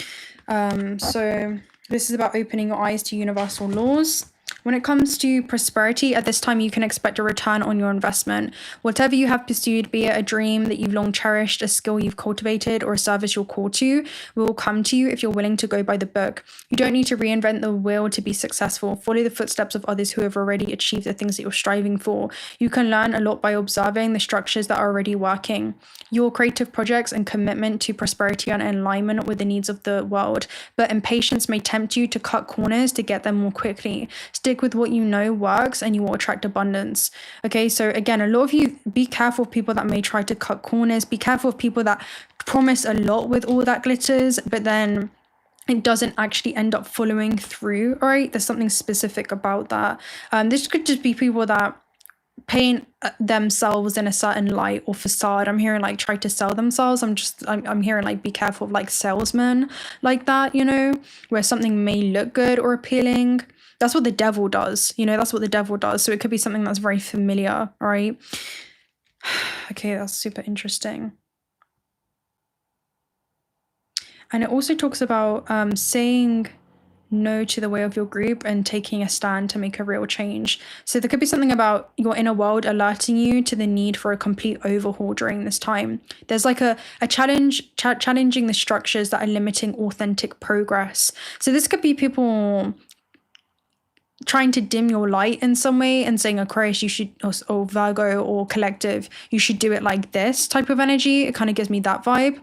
So this is about opening your eyes to universal laws. When it comes to prosperity, at this time, you can expect a return on your investment. Whatever you have pursued, be it a dream that you've long cherished, a skill you've cultivated, or a service you're called to, will come to you if you're willing to go by the book. You don't need to reinvent the wheel to be successful. Follow the footsteps of others who have already achieved the things that you're striving for. You can learn a lot by observing the structures that are already working. Your creative projects and commitment to prosperity are in alignment with the needs of the world, but impatience may tempt you to cut corners to get them more quickly. Stick with what you know works, and you will attract abundance. Okay, so again, a lot of you, be careful of people that may try to cut corners. Be careful of people that promise a lot with all that glitters, but then it doesn't actually end up following through. All right, there's something specific about that. This could just be people that paint themselves in a certain light or facade. I'm hearing like try to sell themselves. I'm hearing like be careful of like salesmen like that, you know, where something may look good or appealing. That's what the devil does, you know, that's what the devil does. So it could be something that's very familiar, all right? Okay, that's super interesting. And it also talks about saying no to the way of your group and taking a stand to make a real change. So there could be something about your inner world alerting you to the need for a complete overhaul during this time. There's like a challenging the structures that are limiting authentic progress. So this could be people trying to dim your light in some way and saying, Aquarius, you should, or Virgo or collective, you should do it like this type of energy. It kind of gives me that vibe.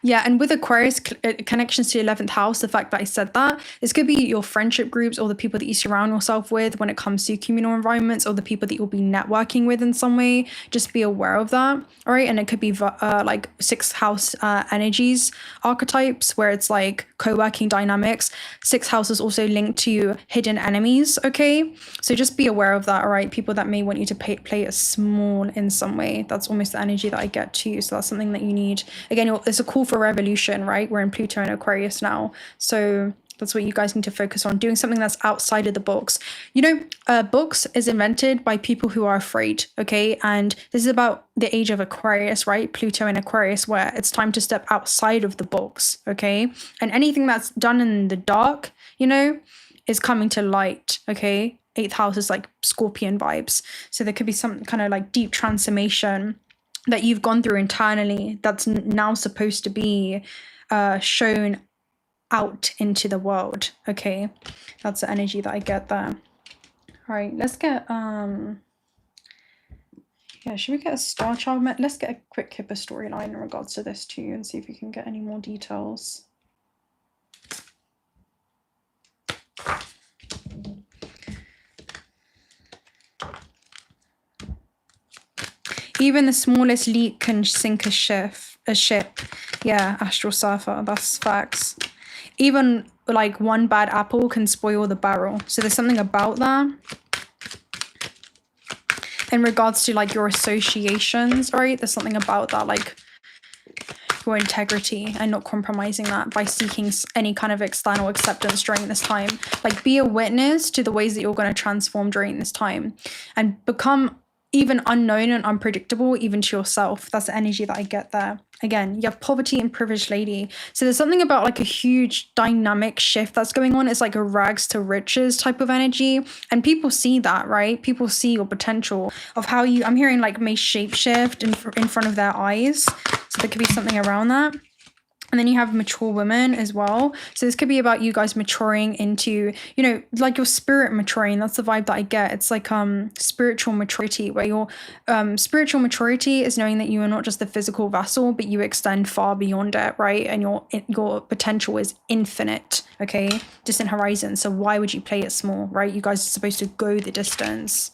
Yeah, and with Aquarius connections to 11th house, the fact that I said that, this could be your friendship groups or the people that you surround yourself with when it comes to communal environments, or the people that you'll be networking with in some way. Just be aware of that, all right? And it could be like 6th house energies, archetypes, where it's like co-working dynamics. 6th house is also linked to hidden enemies, okay? So just be aware of that, all right? People that may want you to play it small in some way. That's almost the energy that I get too. So that's something that you need. Again, it's a call for revolution, right? We're in Pluto and Aquarius now, so that's what you guys need to focus on, doing something that's outside of the box. You know, books is invented by people who are afraid, okay? And this is about the age of Aquarius, right? Pluto and Aquarius, where it's time to step outside of the box, okay? And anything that's done in the dark, you know, is coming to light, okay? 8th house is like Scorpion vibes, so there could be some kind of like deep transformation that you've gone through internally that's now supposed to be shown out into the world. Okay, that's the energy that I get there. All right, let's get yeah, should we get a star child? Let's get a quick Kipper storyline in regards to this too, and see if we can get any more details. Even the smallest leak can sink a ship. Yeah, astral surfer, that's facts. Even like one bad apple can spoil the barrel. So there's something about that in regards to like your associations, right? There's something about that, like your integrity and not compromising that by seeking any kind of external acceptance during this time. Like, be a witness to the ways that you're going to transform during this time and become even unknown and unpredictable even to yourself. That's the energy that I get there. Again, you have poverty and privileged lady. So there's something about like a huge dynamic shift that's going on. It's like a rags to riches type of energy. And people see that, right? People see your potential of how you, I'm hearing like may shapeshift in front of their eyes. So there could be something around that. And then you have mature women as well. So this could be about you guys maturing into, you know, like your spirit maturing. That's the vibe that I get. It's like spiritual maturity, where your spiritual maturity is knowing that you are not just the physical vessel, but you extend far beyond it, right? And your potential is infinite, okay? Distant horizon. So why would you play it small, right? You guys are supposed to go the distance.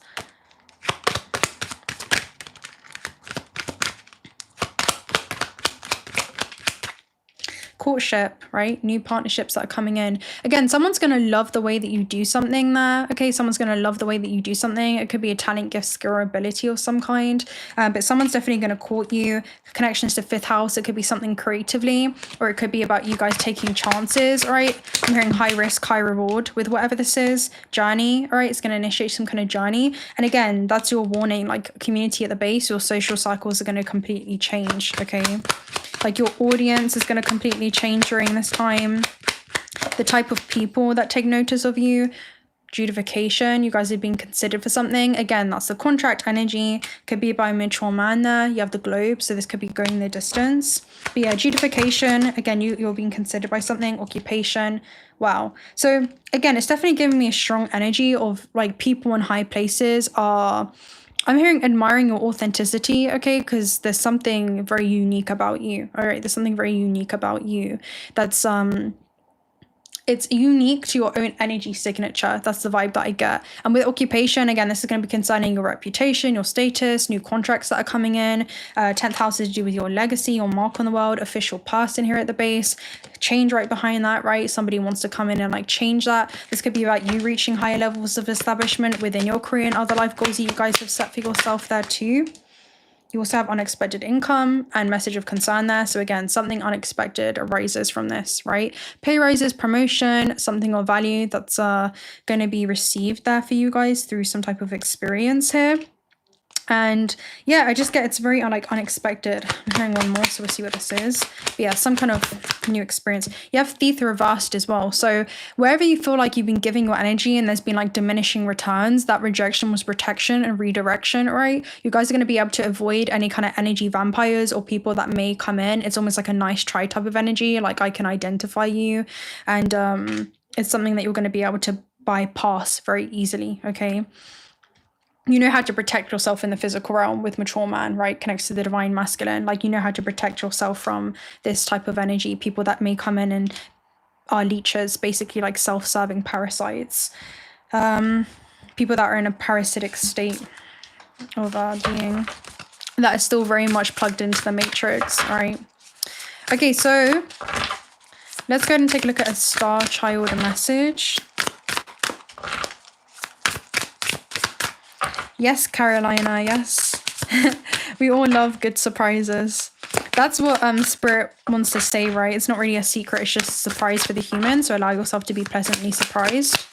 Courtship, right? New partnerships that are coming in. Again, someone's going to love the way that you do something there. Okay, someone's going to love the way that you do something. It could be a talent, gift, skill, or ability of some kind, but someone's definitely going to court you. Connections to 5th house. It could be something creatively, or it could be about you guys taking chances, all right? I'm hearing high risk, high reward with whatever this is. Journey, all right? It's going to initiate some kind of journey. And again, that's your warning, like community at the base, your social cycles are going to completely change, okay? Like your audience is going to completely change during this time. The type of people that take notice of you. Judification, you guys are being considered for something. Again, that's the contract energy. Could be by a mature man there. You have the globe, so this could be going the distance. But yeah, judification, again, you're being considered by something. Occupation, wow. So again, it's definitely giving me a strong energy of like people in high places are... I'm hearing admiring your authenticity, okay? Because there's something very unique about you, all right? There's something very unique about you that's, it's unique to your own energy signature. That's the vibe that I get. And with occupation, again, this is going to be concerning your reputation, your status, new contracts that are coming in. 10th house is to do with your legacy, your mark on the world, official person here at the base. Change right behind that, right? Somebody wants to come in and like change that. This could be about you reaching higher levels of establishment within your career and other life goals that you guys have set for yourself there too. You also have unexpected income and message of concern there. So again, something unexpected arises from this, right? Pay rises, promotion, something of value that's going to be received there for you guys through some type of experience here. And yeah, I just get it's very unexpected. I'm hearing one more, so we'll see what this is. But yeah, some kind of new experience. You have 𝓣𝓻𝓪𝓷𝓼 reversed as well. So wherever you feel like you've been giving your energy and there's been like diminishing returns, that rejection was protection and redirection, right? You guys are going to be able to avoid any kind of energy vampires or people that may come in. It's almost like a nice try type of energy. Like I can identify you, and it's something that you're going to be able to bypass very easily, okay? You know how to protect yourself in the physical realm with mature man, right? Connects to the divine masculine. Like, you know how to protect yourself from this type of energy. People that may come in and are leeches, basically like self-serving parasites. People that are in a parasitic state of being that is still very much plugged into the matrix, right? Okay, so let's go ahead and take a look at a star child message. Yes, Carolina, yes. We all love good surprises. That's what Spirit wants to say, right? It's not really a secret, it's just a surprise for the human. So allow yourself to be pleasantly surprised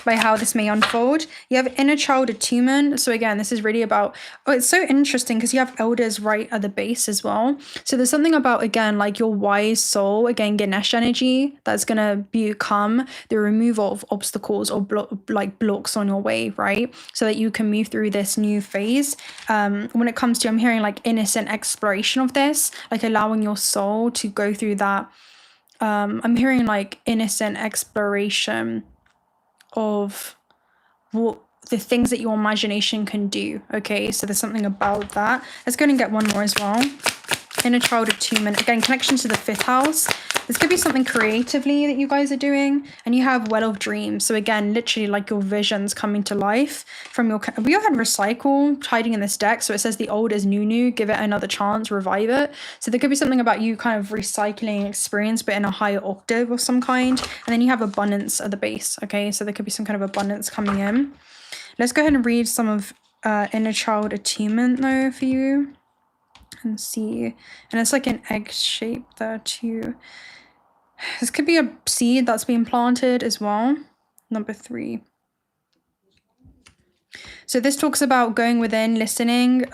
by how this may unfold. You have inner child attunement. So again, this is really about, oh, it's so interesting because you have elders right at the base as well. So there's something about, again, like your wise soul, again, Ganesh energy, that's going to become the removal of obstacles or blocks on your way, right? So that you can move through this new phase. When it comes to, I'm hearing like innocent exploration of this, like allowing your soul to go through that I'm hearing like innocent exploration of what the things that your imagination can do. Okay, so there's something about that. Let's go and get one more as well. Inner child attunement, again, connection to the 5th house. This could be something creatively that you guys are doing. And you have well of dreams. So again, literally like your visions coming to life from your, we all had recycle hiding in this deck. So it says the old is new, give it another chance, revive it. So there could be something about you kind of recycling experience, but in a higher octave of some kind. And then you have abundance at the base. Okay, so there could be some kind of abundance coming in. Let's go ahead and read some of inner child attunement though for you. And see, and it's like an egg shape there too. This could be a seed that's being planted as well. Number 3. So this talks about going within, listening,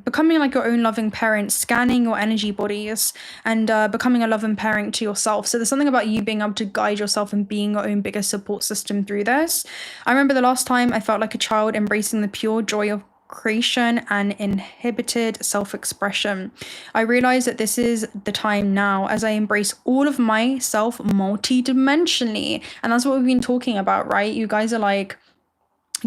becoming like your own loving parent, scanning your energy bodies, and becoming a loving parent to yourself. So there's something about you being able to guide yourself and being your own biggest support system through this. I remember the last time I felt like a child embracing the pure joy of creation and inhibited self-expression. I realize that this is the time now as I embrace all of myself multi-dimensionally. And that's what we've been talking about, right? You guys are like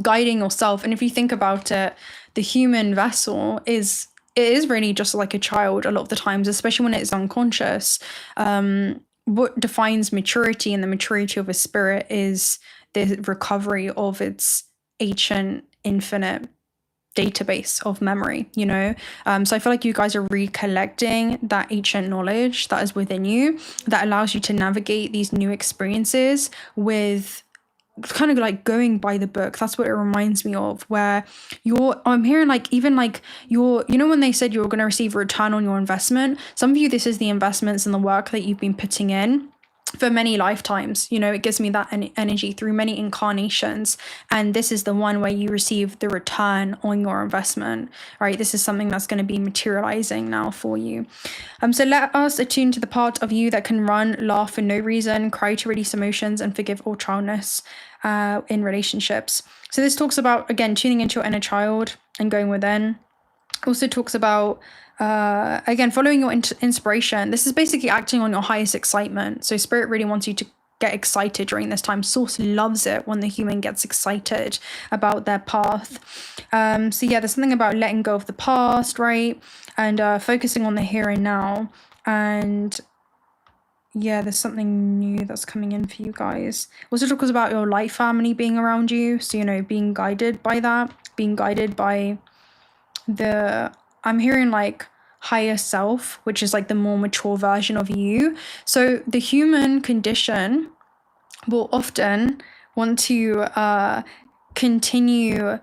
guiding yourself. And if you think about it, the human vessel is really just like a child a lot of the times, especially when it's unconscious. What defines maturity and the maturity of a spirit is the recovery of its ancient infinite database of memory, you know. So I feel like you guys are recollecting that ancient knowledge that is within you that allows you to navigate these new experiences with kind of like going by the book. That's what it reminds me of, where I'm hearing like even like you know when they said you're going to receive a return on your investment, some of you, this is the investments and the work that you've been putting in for many lifetimes. You know, it gives me that energy through many incarnations, and this is the one where you receive the return on your investment, right? This is something that's going to be materializing now for you. So let us attune to the part of you that can run, laugh for no reason, cry to release emotions, and forgive all childness in relationships. So this talks about, again, tuning into your inner child and going within. Also talks about again, following your inspiration. This is basically acting on your highest excitement. So spirit really wants you to get excited during this time. Source loves it when the human gets excited about their path. So yeah, there's something about letting go of the past, right? And focusing on the here and now. And yeah, there's something new that's coming in for you guys. Also talks about your light family being around you. So, you know, being guided by that, being guided by I'm hearing like higher self, which is like the more mature version of you. So the human condition will often want to continue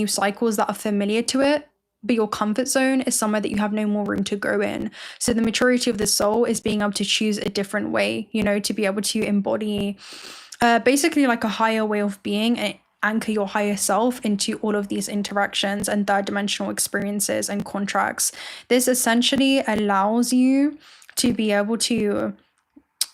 cycles that are familiar to it, but your comfort zone is somewhere that you have no more room to grow in. So the maturity of the soul is being able to choose a different way, you know, to be able to embody basically like a higher way of being and anchor your higher self into all of these interactions and third dimensional experiences and contracts. This essentially allows you to be able to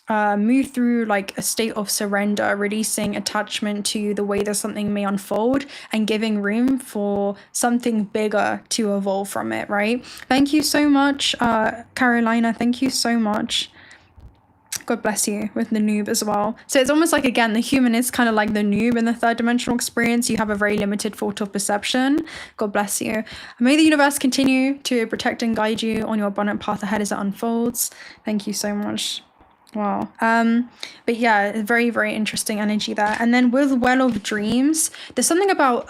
move through like a state of surrender, releasing attachment to the way that something may unfold and giving room for something bigger to evolve from it, right? Thank you so much, Carolina. Thank you so much. God bless you with the noob as well. So it's almost like, again, the human is kind of like the noob in the third dimensional experience. You have a very limited field of perception. God bless you. May the universe continue to protect and guide you on your abundant path ahead as it unfolds. Thank you so much. Wow. But yeah, very, very interesting energy there. And then with Well of Dreams, there's something about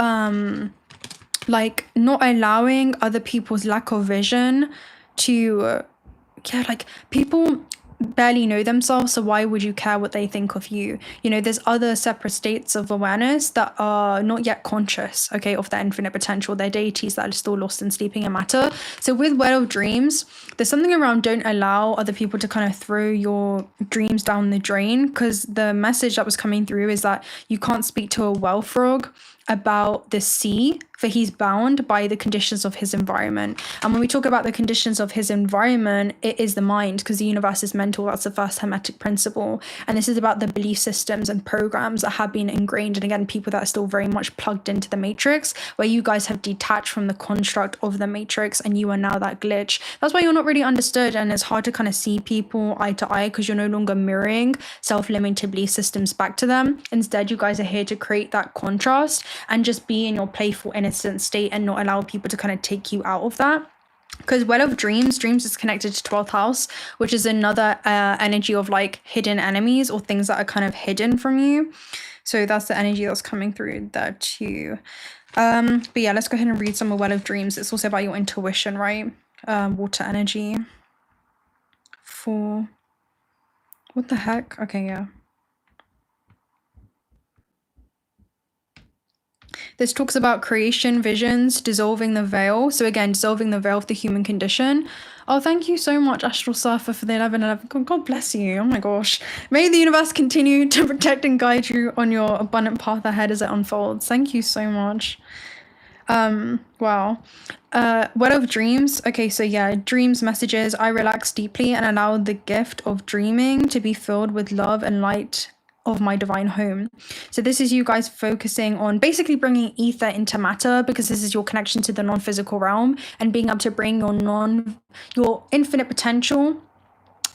like not allowing other people's lack of vision to like people barely know themselves, so why would you care what they think of you? You know, there's other separate states of awareness that are not yet conscious, okay, of their infinite potential. They're deities that are still lost in sleeping and matter. So with Well of Dreams, there's something around don't allow other people to kind of throw your dreams down the drain, because the message that was coming through is that you can't speak to a well frog about the sea, for he's bound by the conditions of his environment. And when we talk about the conditions of his environment, it is the mind, because the universe is meant fundamental. That's the first hermetic principle. And this is about the belief systems and programs that have been ingrained. And again, people that are still very much plugged into the matrix, where you guys have detached from the construct of the matrix and you are now that glitch. That's why you're not really understood, and it's hard to kind of see people eye to eye, because you're no longer mirroring self-limited belief systems back to them. Instead, you guys are here to create that contrast and just be in your playful, innocent state and not allow people to kind of take you out of that. Because Well of Dreams is connected to 12th house, which is another energy of like hidden enemies or things that are kind of hidden from you. So that's the energy that's coming through there too. But yeah, let's go ahead and read some of Well of Dreams. It's also about your intuition, right? Water energy. For what the heck? Okay, yeah. This talks about creation, visions, dissolving the veil. So again, dissolving the veil of the human condition. Oh, thank you so much, Astral Surfer, for the 1111. God bless you. Oh my gosh. May the universe continue to protect and guide you on your abundant path ahead as it unfolds. Thank you so much. Wow. Well of Dreams. Okay, so yeah, dreams messages. I relax deeply and allow the gift of dreaming to be filled with love and light of my divine home. So this is you guys focusing on basically bringing ether into matter, because this is your connection to the non-physical realm and being able to bring your infinite potential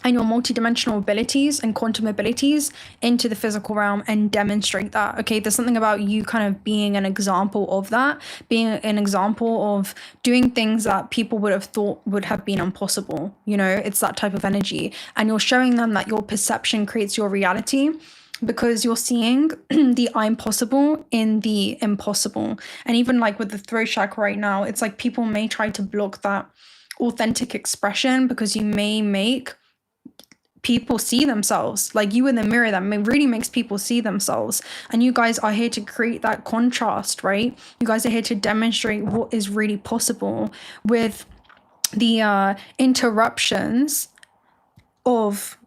and your multidimensional abilities and quantum abilities into the physical realm and demonstrate that. Okay, there's something about you kind of being an example of that, being an example of doing things that people would have thought would have been impossible. You know, it's that type of energy, and you're showing them that your perception creates your reality, because you're seeing the I'm possible in the impossible. And even like with the throat chakra right now, it's like people may try to block that authentic expression, because you may make people see themselves, like you in the mirror, that really makes people see themselves. And you guys are here to create that contrast, right? You guys are here to demonstrate what is really possible with the interruptions of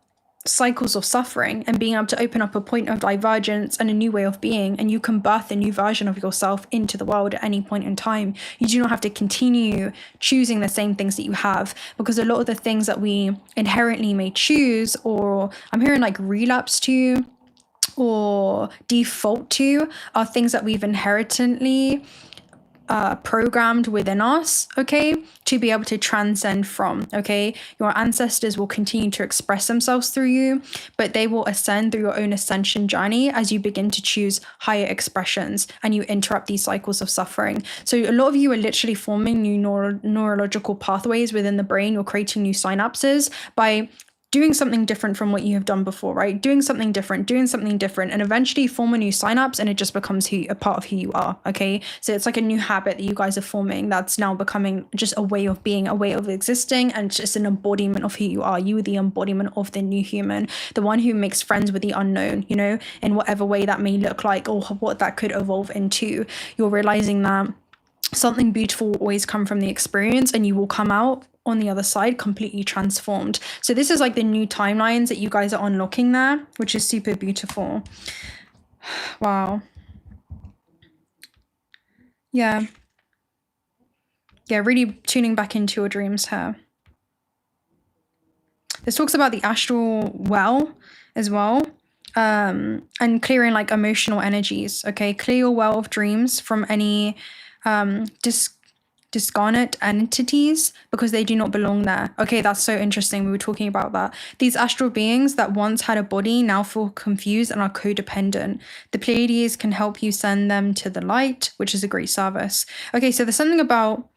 cycles of suffering, and being able to open up a point of divergence and a new way of being, and you can birth a new version of yourself into the world at any point in time. You do not have to continue choosing the same things that you have, because a lot of the things that we inherently may choose, or I'm hearing like relapse to or default to, are things that we've inherently programmed within us, okay, to be able to transcend from. Okay, your ancestors will continue to express themselves through you, but they will ascend through your own ascension journey as you begin to choose higher expressions and you interrupt these cycles of suffering. So a lot of you are literally forming new neurological pathways within the brain. You're creating new synapses by doing something different from what you have done before, right? Doing something different, and eventually form a new synapse, and it just becomes a part of who you are, okay? So it's like a new habit that you guys are forming that's now becoming just a way of being, a way of existing, and just an embodiment of who you are. You are the embodiment of the new human, the one who makes friends with the unknown, you know, in whatever way that may look like, or what that could evolve into. You're realizing that something beautiful will always come from the experience, and you will come out on the other side completely transformed. So this is like the new timelines that you guys are unlocking there, which is super beautiful. Wow. Yeah, really tuning back into your dreams here. This talks about the astral well as well, and clearing like emotional energies. Okay, clear your well of dreams from any discarnate entities, because they do not belong there. Okay, that's so interesting. We were talking about that. These astral beings that once had a body now feel confused and are codependent. The Pleiades can help you send them to the light, which is a great service. Okay, so there's something about,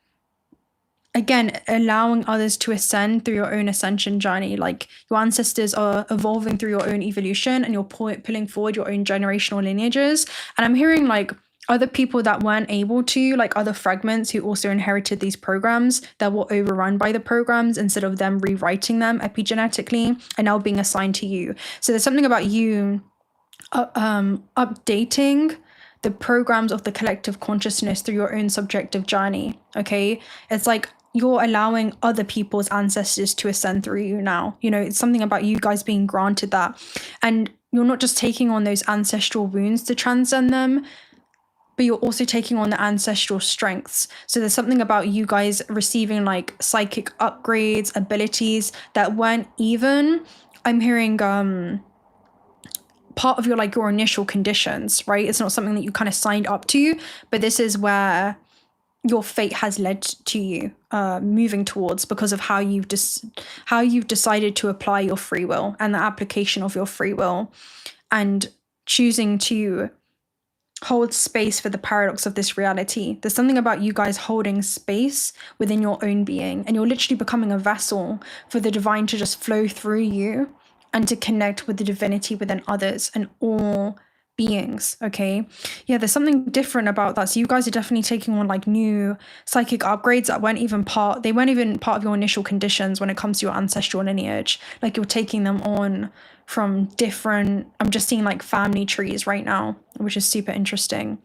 again, allowing others to ascend through your own ascension journey. Like your ancestors are evolving through your own evolution, and you're pulling forward your own generational lineages. And I'm hearing like other people that weren't able to, like other fragments who also inherited these programs that were overrun by the programs, instead of them rewriting them epigenetically, and now being assigned to you. So there's something about you updating the programs of the collective consciousness through your own subjective journey. Okay, it's like you're allowing other people's ancestors to ascend through you now. You know, it's something about you guys being granted that, and you're not just taking on those ancestral wounds to transcend them, but you're also taking on the ancestral strengths. So there's something about you guys receiving like psychic upgrades, abilities that weren't even I'm hearing part of your like your initial conditions, right? It's not something that you kind of signed up to, but this is where your fate has led to you moving towards, because of how you've decided to apply your free will and the application of your free will, and choosing to hold space for the paradox of this reality. There's something about you guys holding space within your own being, and you're literally becoming a vessel for the divine to just flow through you and to connect with the divinity within others and all beings. Okay, yeah, there's something different about that. So you guys are definitely taking on like new psychic upgrades that weren't even part of your initial conditions when it comes to your ancestral lineage. Like you're taking them on from different, I'm just seeing like family trees right now, which is super interesting.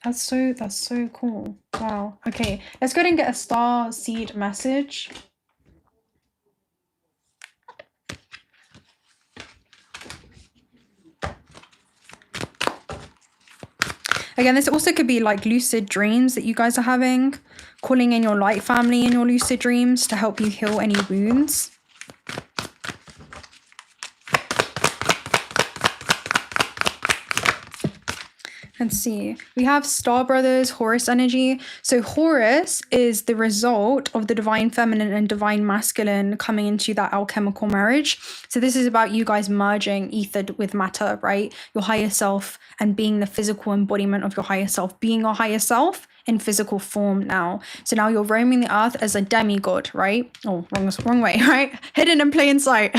That's so cool. Wow. Okay, let's go ahead and get a star seed message. Again, this also could be like lucid dreams that you guys are having, calling in your light family in your lucid dreams to help you heal any wounds. Let's see. We have Star Brothers, Horus energy. So Horus is the result of the divine feminine and divine masculine coming into that alchemical marriage. So this is about you guys merging ether with matter, right? Your higher self and being the physical embodiment of your higher self, being your higher self in physical form now. So now you're roaming the earth as a demigod, right? Oh, wrong way, right? Hidden in plain sight.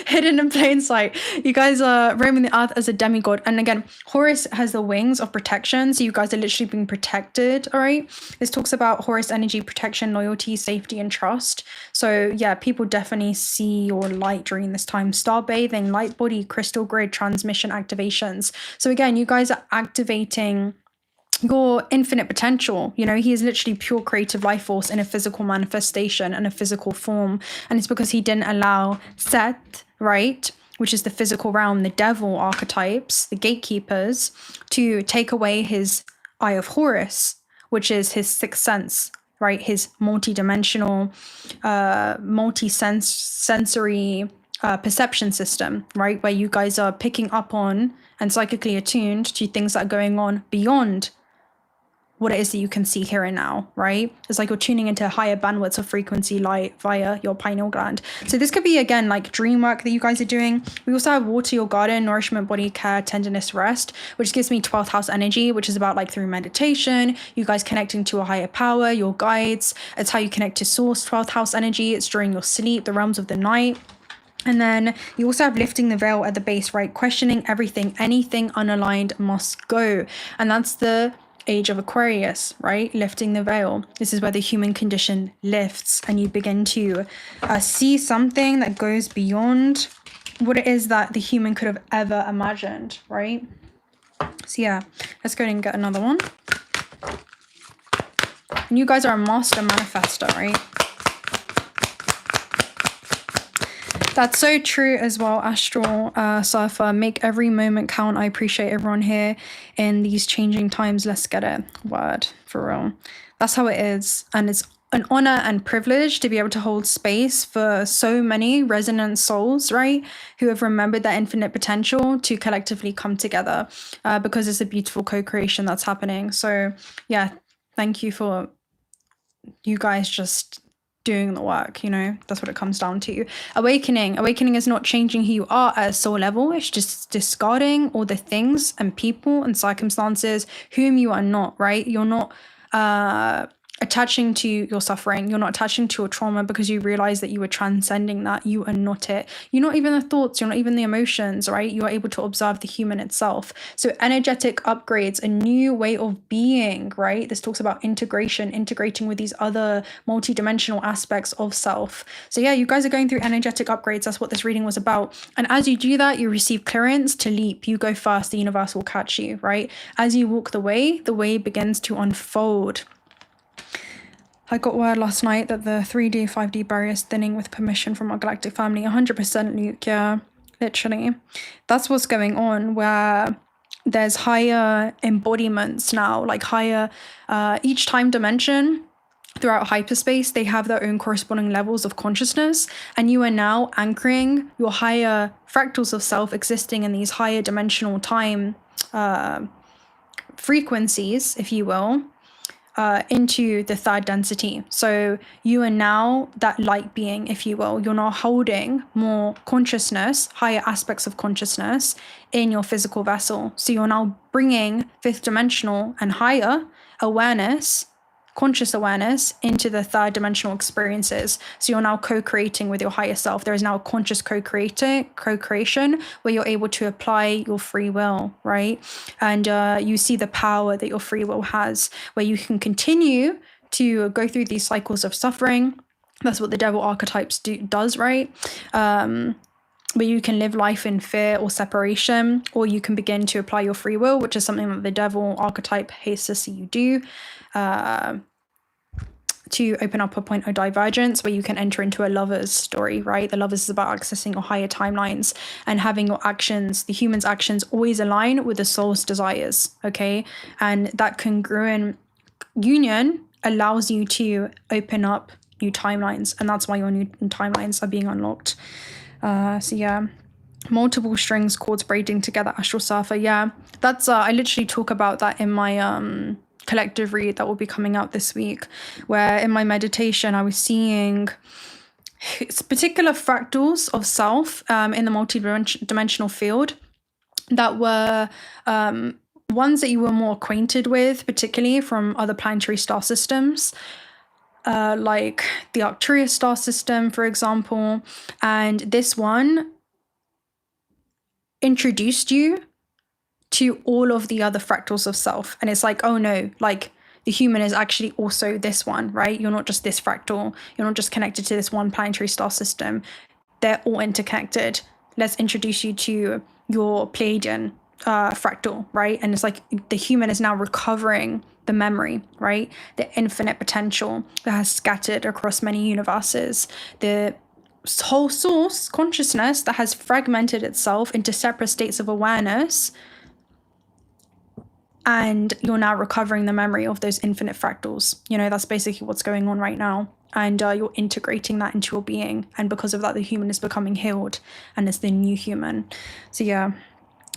Hidden in plain sight. You guys are roaming the earth as a demigod. And again, Horus has the wings of protection. So you guys are literally being protected, all right? This talks about Horus energy, protection, loyalty, safety, and trust. So yeah, people definitely see your light during this time. Star bathing, light body, crystal grid, transmission activations. So again, you guys are activating your infinite potential. You know, he is literally pure creative life force in a physical manifestation and a physical form. And it's because he didn't allow Seth, right, which is the physical realm, the devil archetypes, the gatekeepers, to take away his Eye of Horus, which is his sixth sense, right? His multi-dimensional, multi-sensory perception system, right? Where you guys are picking up on and psychically attuned to things that are going on beyond what it is that you can see here and now, right? It's like you're tuning into higher bandwidths of frequency light via your pineal gland. So this could be, again, like dream work that you guys are doing. We also have water your garden, nourishment, body care, tenderness, rest, which gives me 12th house energy, which is about like through meditation, you guys connecting to a higher power, your guides. It's how you connect to source, 12th house energy. It's during your sleep, the realms of the night. And then you also have lifting the veil at the base, right? Questioning everything, anything unaligned must go. And that's the age of Aquarius, right? Lifting the veil. This is where the human condition lifts and you begin to see something that goes beyond what it is that the human could have ever imagined, right? So yeah, let's go ahead and get another one. And you guys are a master manifester, right? That's so true as well, Astral Surfer. Make every moment count. I appreciate everyone here in these changing times. Let's get it. Word, for real. That's how it is. And it's an honor and privilege to be able to hold space for so many resonant souls, right? Who have remembered their infinite potential to collectively come together because it's a beautiful co-creation that's happening. So yeah, thank you for you guys just doing the work, you know. That's what it comes down to. Awakening is not changing who you are at a soul level. It's just discarding all the things and people and circumstances whom you are not, right? You're not attaching to your suffering. You're not attaching to your trauma because you realize that you are transcending that. You are not it. You're not even the thoughts. You're not even the emotions, right? You are able to observe the human itself. So energetic upgrades, a new way of being, right? This talks about integrating with these other multidimensional aspects of self. So yeah, you guys are going through energetic upgrades. That's what this reading was about. And as you do that, you receive clearance to leap. You go first, the universe will catch you, right? As you walk the way begins to unfold. I got word last night that the 3D, 5D barrier is thinning with permission from our galactic family. 100% Luke, yeah, literally. That's what's going on, where there's higher embodiments now, like higher, each time dimension throughout hyperspace, they have their own corresponding levels of consciousness, and you are now anchoring your higher fractals of self existing in these higher dimensional time frequencies, if you will, into the third density. So you are now that light being, if you will. You're now holding more consciousness, higher aspects of consciousness in your physical vessel. So you're now bringing fifth dimensional and higher awareness, conscious awareness, into the third dimensional experiences. So you're now co-creating with your higher self. There is now a conscious co-creation where you're able to apply your free will, right? And you see the power that your free will has, where you can continue to go through these cycles of suffering. That's what the devil archetypes does, right? But you can live life in fear or separation, or you can begin to apply your free will, which is something that the devil archetype hates to see you do, to open up a point of divergence where you can enter into a lover's story, right? The lover's is about accessing your higher timelines and having your actions, the human's actions, always align with the soul's desires, okay? And that congruent union allows you to open up new timelines, and that's why your new timelines are being unlocked. So yeah, multiple strings, chords braiding together, astral surfer. Yeah, that's I literally talk about that in my collective read that will be coming out this week, where in my meditation I was seeing particular fractals of self in the multi-dimensional field that were ones that you were more acquainted with, particularly from other planetary star systems, like the Arcturus star system, for example. And this one introduced you to all of the other fractals of self. And it's like, oh no, like the human is actually also this one, right? You're not just this fractal. You're not just connected to this one planetary star system. They're all interconnected. Let's introduce you to your Pleiadian fractal, right? And it's like the human is now recovering the memory, right? The infinite potential that has scattered across many universes. The whole source consciousness that has fragmented itself into separate states of awareness. And you're now recovering the memory of those infinite fractals. You know, that's basically what's going on right now. And you're integrating that into your being. And because of that, the human is becoming healed and it's the new human. So yeah,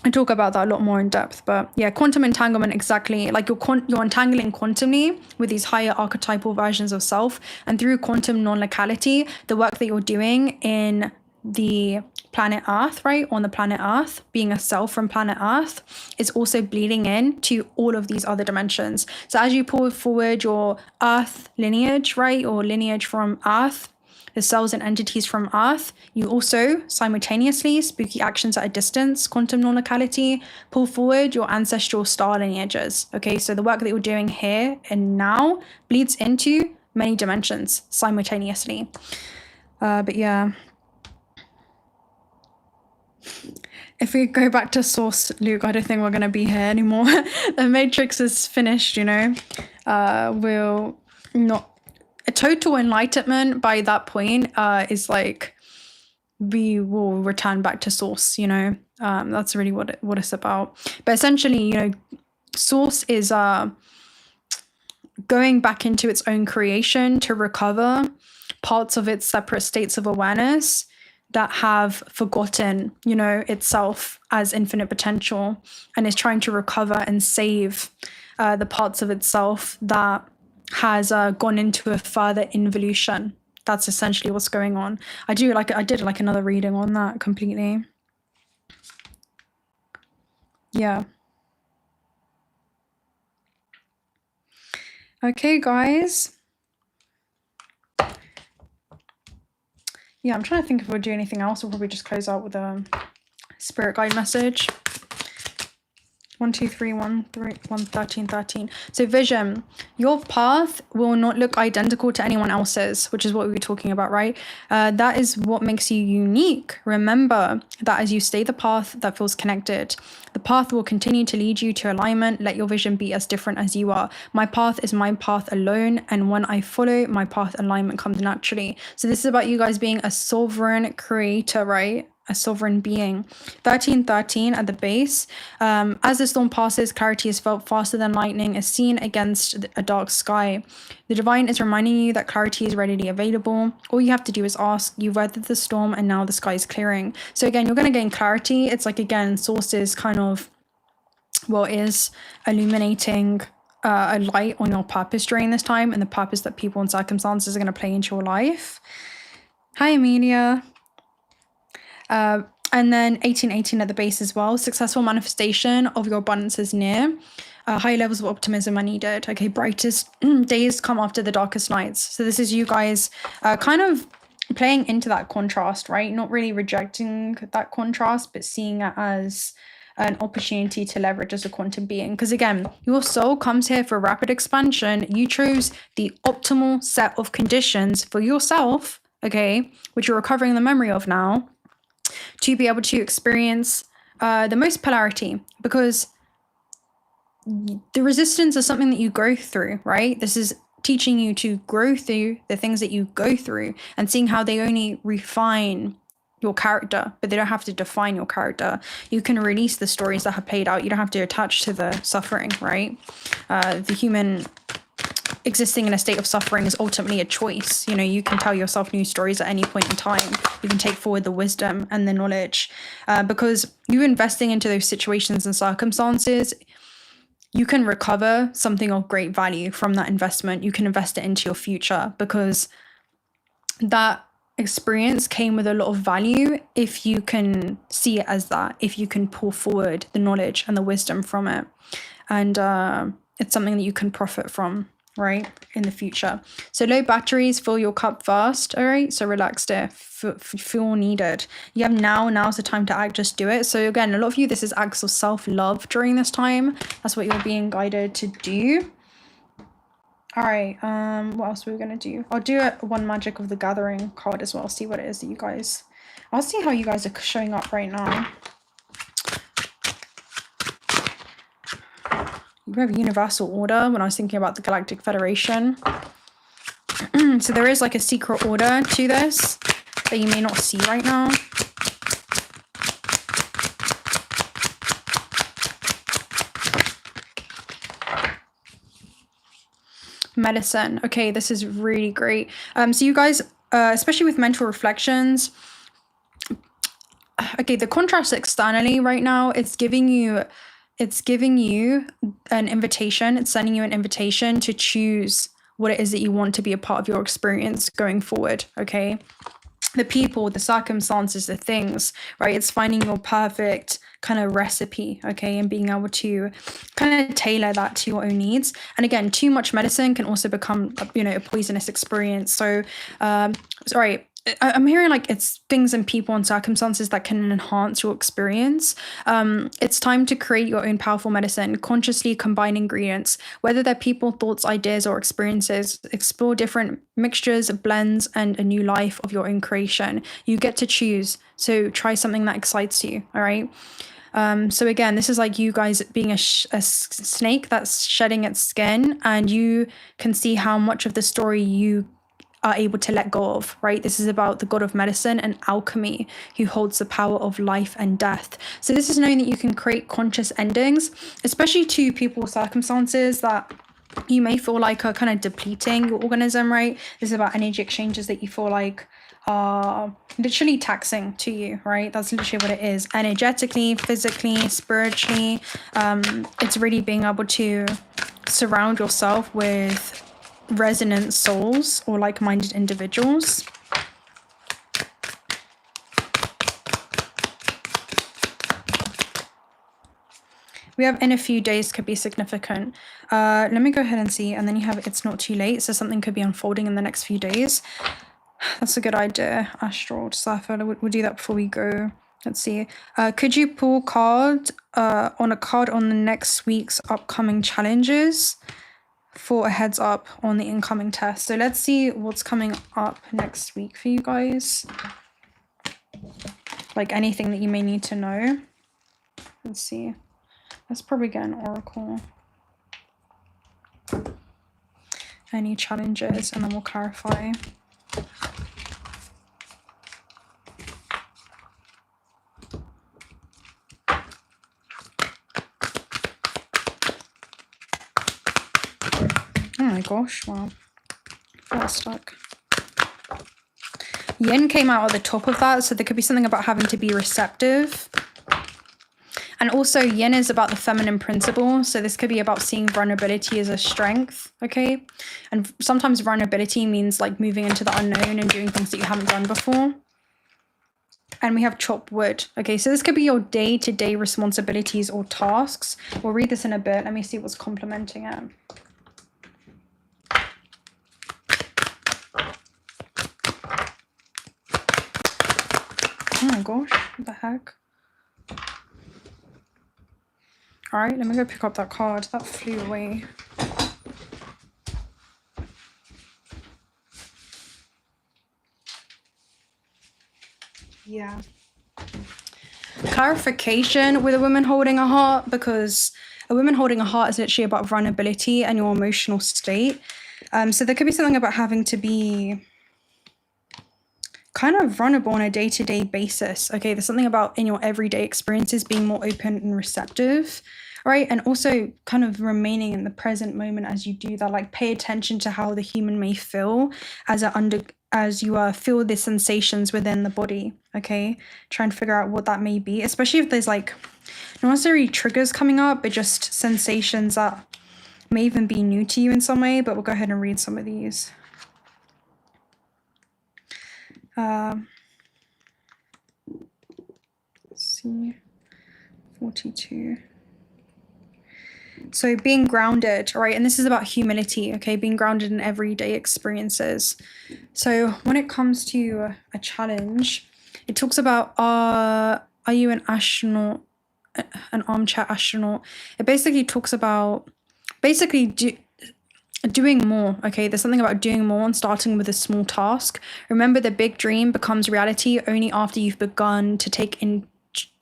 I talk about that a lot more in depth. But yeah, quantum entanglement, exactly. Like you're entangling quantumly with these higher archetypal versions of self. And through quantum non-locality, the work that you're doing in the planet Earth, right, on the planet Earth, being a self from planet Earth, is also bleeding in to all of these other dimensions. So as you pull forward your Earth lineage, right, or lineage from Earth, the cells and entities from Earth, you also simultaneously, spooky actions at a distance, quantum non-locality, pull forward your ancestral star lineages. Okay, so the work that you're doing here and now bleeds into many dimensions simultaneously. But yeah, if we go back to source, Luke, I don't think we're going to be here anymore. The Matrix is finished, you know. We'll not... A total enlightenment by that point is like we will return back to source, you know. That's really what it's about. But essentially, you know, source is going back into its own creation to recover parts of its separate states of awareness that have forgotten, you know, itself as infinite potential, and is trying to recover and save the parts of itself that has gone into a further involution. That's essentially what's going on. I did like another reading on that completely. Yeah. Okay, guys. Yeah, I'm trying to think if we'll do anything else. We'll probably just close out with a spirit guide message. 1, 2, 3, 1, 3, 1, 13, 13. So vision, your path will not look identical to anyone else's, which is what we were talking about, right? That is what makes you unique. Remember that as you stay the path that feels connected, the path will continue to lead you to alignment. Let your vision be as different as you are. My path is my path alone, and when I follow my path, alignment comes naturally. So this is about you guys being a sovereign creator, right? a sovereign being. 1313 at the base. As the storm passes, clarity is felt faster than lightning is seen against a dark sky. The divine is reminding you that clarity is readily available. All you have to do is ask. You've weathered the storm and now the sky is clearing. So again, you're going to gain clarity. It's like, again, source is kind of, well, is illuminating a light on your purpose during this time and the purpose that people and circumstances are going to play into your life. Hi, Amelia. And then 1818 at the base as well. Successful manifestation of your abundance is near. High levels of optimism are needed. Okay, brightest days come after the darkest nights. So this is you guys kind of playing into that contrast, right? Not really rejecting that contrast, but seeing it as an opportunity to leverage as a quantum being. Because again, your soul comes here for rapid expansion. You chose the optimal set of conditions for yourself, okay, which you're recovering the memory of now, to be able to experience the most polarity, because the resistance is something that you go through, right? This is teaching you to grow through the things that you go through and seeing how they only refine your character, but they don't have to define your character. You can release the stories that have played out. You don't have to attach to the suffering, right? The human existing in a state of suffering is ultimately a choice. You know, you can tell yourself new stories at any point in time. You can take forward the wisdom and the knowledge, because you investing into those situations and circumstances, you can recover something of great value from that investment. You can invest it into your future, because that experience came with a lot of value if you can see it as that, if you can pull forward the knowledge and the wisdom from it. And it's something that you can profit from, right, in the future. So low batteries, fill your cup first, all right? So relax there, feel needed. You have now's the time to act, just do it. So again, a lot of you, this is acts of self-love during this time. That's what you're being guided to do. All right, what else are we gonna do? I'll do one Magic of the Gathering card as well, see what it is that you guys, I'll see how you guys are showing up right now. We have Universal Order when I was thinking about the Galactic Federation. So there is like a secret order to this that you may not see right now. Medicine. Okay, this is really great. So you guys, especially with mental reflections, okay, the contrast externally right now, it's giving you an invitation. It's sending you an invitation to choose what it is that you want to be a part of your experience going forward, okay? The people, the circumstances, the things, right? It's finding your perfect kind of recipe, okay? And being able to kind of tailor that to your own needs. And again, too much medicine can also become, you know, a poisonous experience. So, sorry, I'm hearing like it's things and people and circumstances that can enhance your experience. It's time to create your own powerful medicine, consciously combine ingredients, whether they're people, thoughts, ideas, or experiences. Explore different mixtures, blends, and a new life of your own creation. You get to choose. So try something that excites you, all right? So again, this is like you guys being a snake that's shedding its skin, and you can see how much of the story you are able to let go of, right? This is about the god of medicine and alchemy, who holds the power of life and death. So this is knowing that you can create conscious endings, especially to people, circumstances that you may feel like are kind of depleting your organism, right? This is about energy exchanges that you feel like are literally taxing to you, right? That's literally what it is. Energetically, physically, spiritually. It's really being able to surround yourself with resonant souls or like-minded individuals. We have in a few days could be significant. Let me go ahead and see. And then you have it's not too late. So something could be unfolding in the next few days. That's a good idea. Astral Decipher. We'll do that before we go. Let's see. Could you pull a card on the next week's upcoming challenges for a heads up on the incoming test? So let's see what's coming up next week for you guys. Like anything that you may need to know. Let's see. Let's probably get an oracle. Any challenges, and then we'll clarify. Oh my gosh, wow. That's stuck. Yin came out at the top of that, so there could be something about having to be receptive. And also yin is about the feminine principle, so this could be about seeing vulnerability as a strength, okay? And sometimes vulnerability means like moving into the unknown and doing things that you haven't done before. And we have chopped wood, okay? So this could be your day-to-day responsibilities or tasks. We'll read this in a bit. Let me see what's complementing it. Oh my gosh, what the heck? All right, let me go pick up that card. That flew away. Yeah. Clarification with a woman holding a heart, because a woman holding a heart is literally about vulnerability and your emotional state. So there could be something about having to be kind of vulnerable on a day-to-day basis. Okay, there's something about in your everyday experiences being more open and receptive, right? And also kind of remaining in the present moment as you do that. Like pay attention to how the human may feel as you feel the sensations within the body. Okay, try and figure out what that may be, especially if there's like not necessarily triggers coming up, but just sensations that may even be new to you in some way. But we'll go ahead and read some of these. Let's see, 42. So being grounded, right? And this is about humility, okay? Being grounded in everyday experiences. So when it comes to a challenge, it talks about, are you an astronaut, an armchair astronaut? It basically talks about doing more, okay? There's something about doing more and starting with a small task. Remember, the big dream becomes reality only after you've begun to take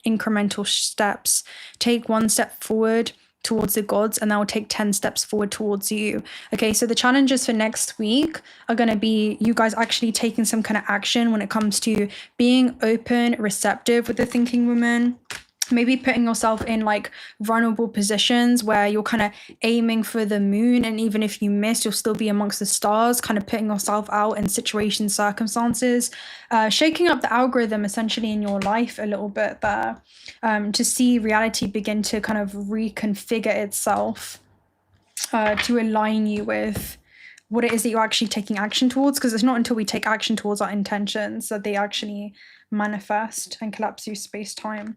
incremental steps. Take one step forward towards the gods, and that will take 10 steps forward towards you. Okay, so the challenges for next week are going to be you guys actually taking some kind of action when it comes to being open, receptive with the thinking woman. Maybe putting yourself in like vulnerable positions where you're kind of aiming for the moon, and even if you miss, you'll still be amongst the stars, kind of putting yourself out in situations, circumstances, shaking up the algorithm essentially in your life a little bit there, to see reality begin to kind of reconfigure itself to align you with what it is that you're actually taking action towards, because it's not until we take action towards our intentions that they actually manifest and collapse through space-time.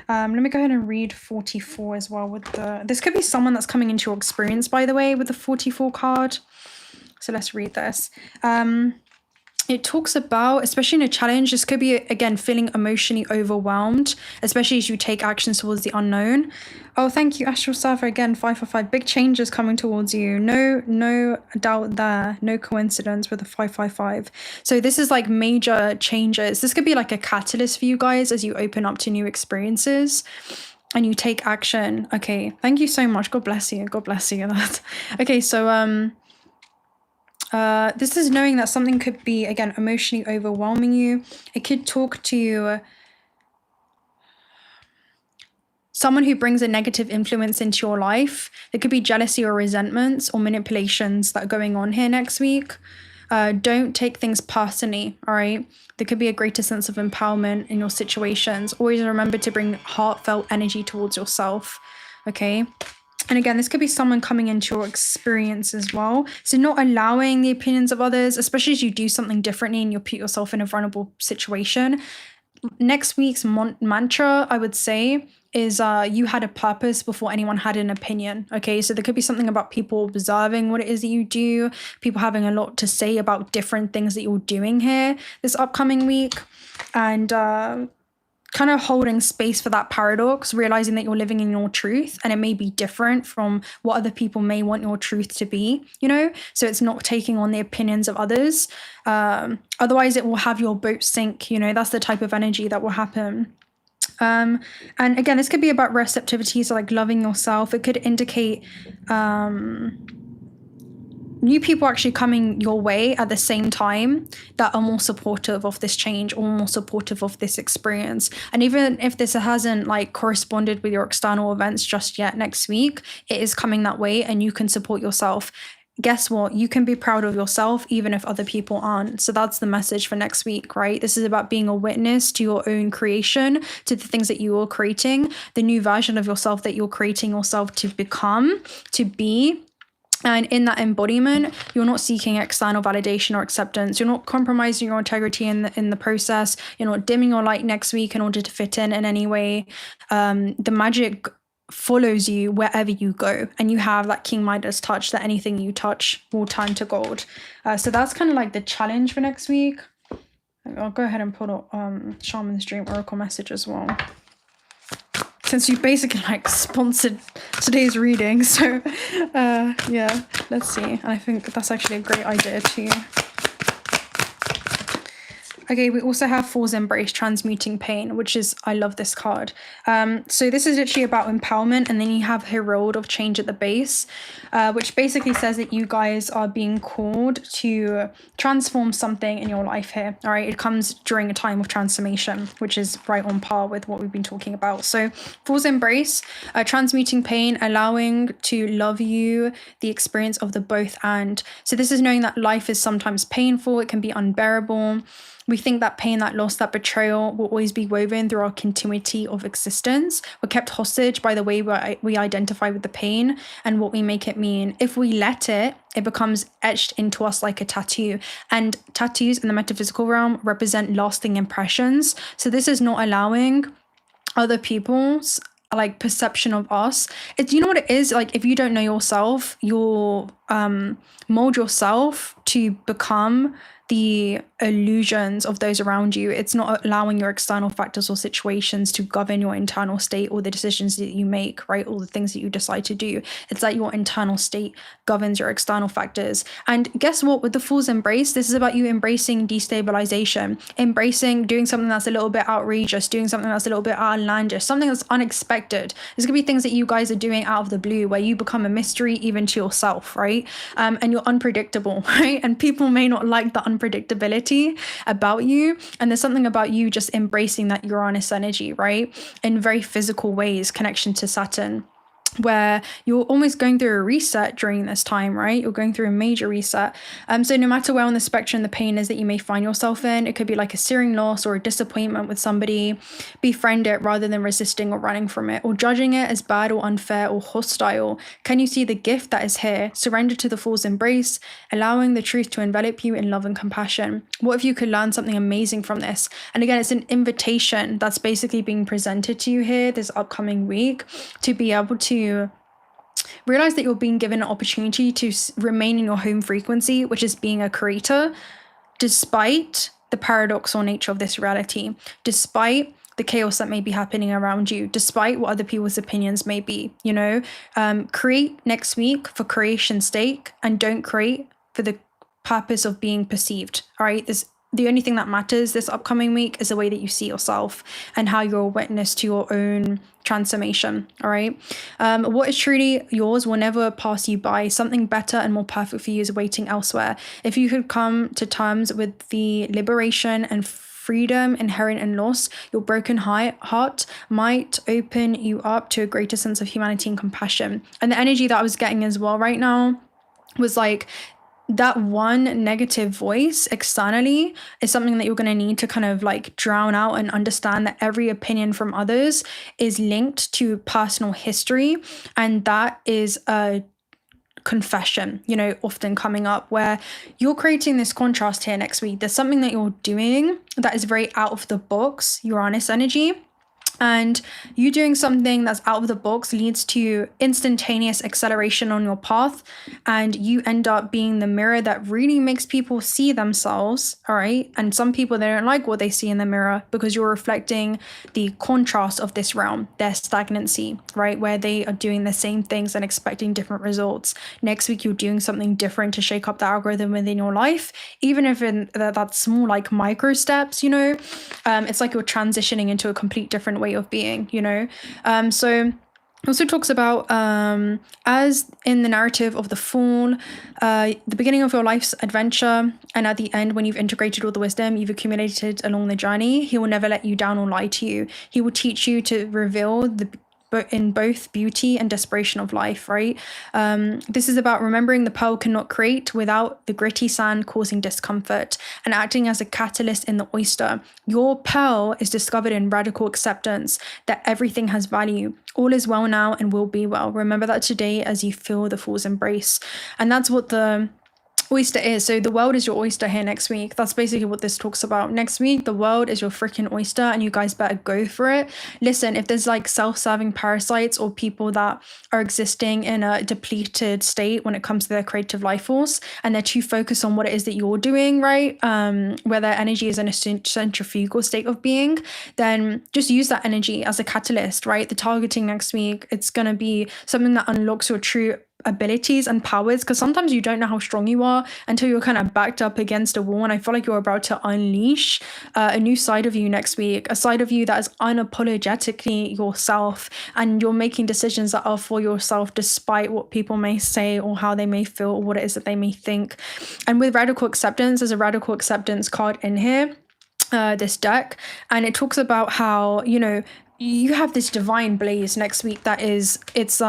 Let me go ahead and read 44 as well with this could be someone that's coming into your experience, by the way, with the 44 card. So let's read this. It talks about, especially in a challenge, this could be, again, feeling emotionally overwhelmed, especially as you take actions towards the unknown. Oh, thank you, Astral Surfer, again, 5 for 5. Big changes coming towards you. No doubt there. No coincidence with the 555. So this is like major changes. This could be like a catalyst for you guys as you open up to new experiences and you take action. Okay, thank you so much. God bless you. God bless you. Okay, so this is knowing that something could be, again, emotionally overwhelming you. It could talk to someone who brings a negative influence into your life. There could be jealousy or resentments or manipulations that are going on here next week. Don't take things personally, all right? There could be a greater sense of empowerment in your situations. Always remember to bring heartfelt energy towards yourself, okay? And again, this could be someone coming into your experience as well. So not allowing the opinions of others, especially as you do something differently and you put yourself in a vulnerable situation. Next week's mantra, I would say, is you had a purpose before anyone had an opinion. Okay, so there could be something about people observing what it is that you do, people having a lot to say about different things that you're doing here this upcoming week, and kind of holding space for that paradox, realizing that you're living in your truth and it may be different from what other people may want your truth to be, you know? So it's not taking on the opinions of others. Otherwise it will have your boat sink, you know? That's the type of energy that will happen. And again, this could be about receptivity, so like loving yourself. It could indicate new people actually coming your way at the same time that are more supportive of this change or more supportive of this experience. And even if this hasn't like corresponded with your external events just yet next week, it is coming that way and you can support yourself. guess what? You can be proud of yourself even if other people aren't. So that's the message for next week, right? This is about being a witness to your own creation, to the things that you are creating, the new version of yourself that you're creating yourself to become, to be. And in that embodiment, you're not seeking external validation or acceptance. You're not compromising your integrity in the process. You're not dimming your light next week in order to fit in any way. The magic follows you wherever you go, and you have that King Midas touch, that anything you touch will turn to gold. So that's kind of like the challenge for next week. I'll go ahead and put up Shaman's Dream Oracle message as well, since you basically like sponsored today's reading. So yeah, let's see. And I think that's actually a great idea too. Okay, we also have Fool's Embrace, Transmuting Pain, which is, I love this card. So this is literally about empowerment, and then you have Herald of Change at the base, which basically says that you guys are being called to transform something in your life here, all right? It comes during a time of transformation, which is right on par with what we've been talking about. So Fool's Embrace, Transmuting Pain, allowing to love you, the experience of the both and. So this is knowing that life is sometimes painful, it can be unbearable. We think that pain, that loss, that betrayal will always be woven through our continuity of existence. We're kept hostage by the way we identify with the pain and what we make it mean. If we let it, it becomes etched into us like a tattoo. And tattoos in the metaphysical realm represent lasting impressions. So this is not allowing other people's like perception of us. It's, you know what it is, like if you don't know yourself, you'll mold yourself to become the illusions of those around you. It's not allowing your external factors or situations to govern your internal state or the decisions that you make, right? All the things that you decide to do. It's that your internal state governs your external factors. And guess what? With the Fool's Embrace, this is about you embracing destabilization, embracing doing something that's a little bit outrageous, doing something that's a little bit outlandish, something that's unexpected. There's gonna be things that you guys are doing out of the blue where you become a mystery even to yourself, right? And you're unpredictable, right? And people may not like the unpredictability about you, and there's something about you just embracing that Uranus energy, right, in very physical ways, connection to Saturn, where you're almost going through a reset during this time, right? You're going through a major reset. So no matter where on the spectrum the pain is that you may find yourself in, it could be like a searing loss or a disappointment with somebody, befriend it rather than resisting or running from it or judging it as bad or unfair or hostile. Can you see the gift that is here? Surrender to the Fool's Embrace, allowing the truth to envelop you in love and compassion. What if you could learn something amazing from this? And again, it's an invitation that's basically being presented to you here this upcoming week to be able to realize that you're being given an opportunity to remain in your home frequency, which is being a creator, despite the paradoxical nature of this reality, despite the chaos that may be happening around you, despite what other people's opinions may be. You know, create next week for creation's sake, and don't create for the purpose of being perceived. All right, the only thing that matters this upcoming week is the way that you see yourself and how you're a witness to your own transformation. All right. What is truly yours will never pass you by. Something better and more perfect for you is waiting elsewhere. If you could come to terms with the liberation and freedom inherent in loss, your broken heart might open you up to a greater sense of humanity and compassion. And the energy that I was getting as well right now was like, that one negative voice externally is something that you're going to need to kind of like drown out and understand that every opinion from others is linked to personal history. And that is a confession, you know, often coming up where you're creating this contrast here next week. There's something that you're doing that is very out of the box, Uranus energy. And you doing something that's out of the box leads to instantaneous acceleration on your path, and you end up being the mirror that really makes people see themselves, all right? And some people, they don't like what they see in the mirror because you're reflecting the contrast of this realm, their stagnancy, right? Where they are doing the same things and expecting different results. Next week, you're doing something different to shake up the algorithm within your life, even if that's small, like micro steps, you know? It's like you're transitioning into a complete different way of being, you know. So it also talks about as in the narrative of the Fool, the beginning of your life's adventure, and at the end when you've integrated all the wisdom you've accumulated along the journey, he will never let you down or lie to you. He will teach you to reveal the in both beauty and desperation of life, right? This is about remembering the pearl cannot create without the gritty sand causing discomfort and acting as a catalyst in the oyster. Your pearl is discovered in radical acceptance that everything has value. All is well now and will be well. Remember that today as you feel the fool's embrace. And that's what the oyster is. So the world is your oyster here next week. That's basically what this talks about. Next week, the world is your freaking oyster and you guys better go for it. Listen, if there's like self-serving parasites or people that are existing in a depleted state when it comes to their creative life force and they're too focused on what it is that you're doing, right? Where their energy is in a centrifugal state of being, then just use that energy as a catalyst, right? The targeting next week, it's going to be something that unlocks your true abilities and powers, because sometimes you don't know how strong you are until you're kind of backed up against a wall. And I feel like you're about to unleash a new side of you next week, a side of you that is unapologetically yourself, and you're making decisions that are for yourself despite what people may say or how they may feel or what it is that they may think. And with radical acceptance, there's a radical acceptance card in here, this deck, and it talks about how, you know, you have this divine blaze next week that is, it's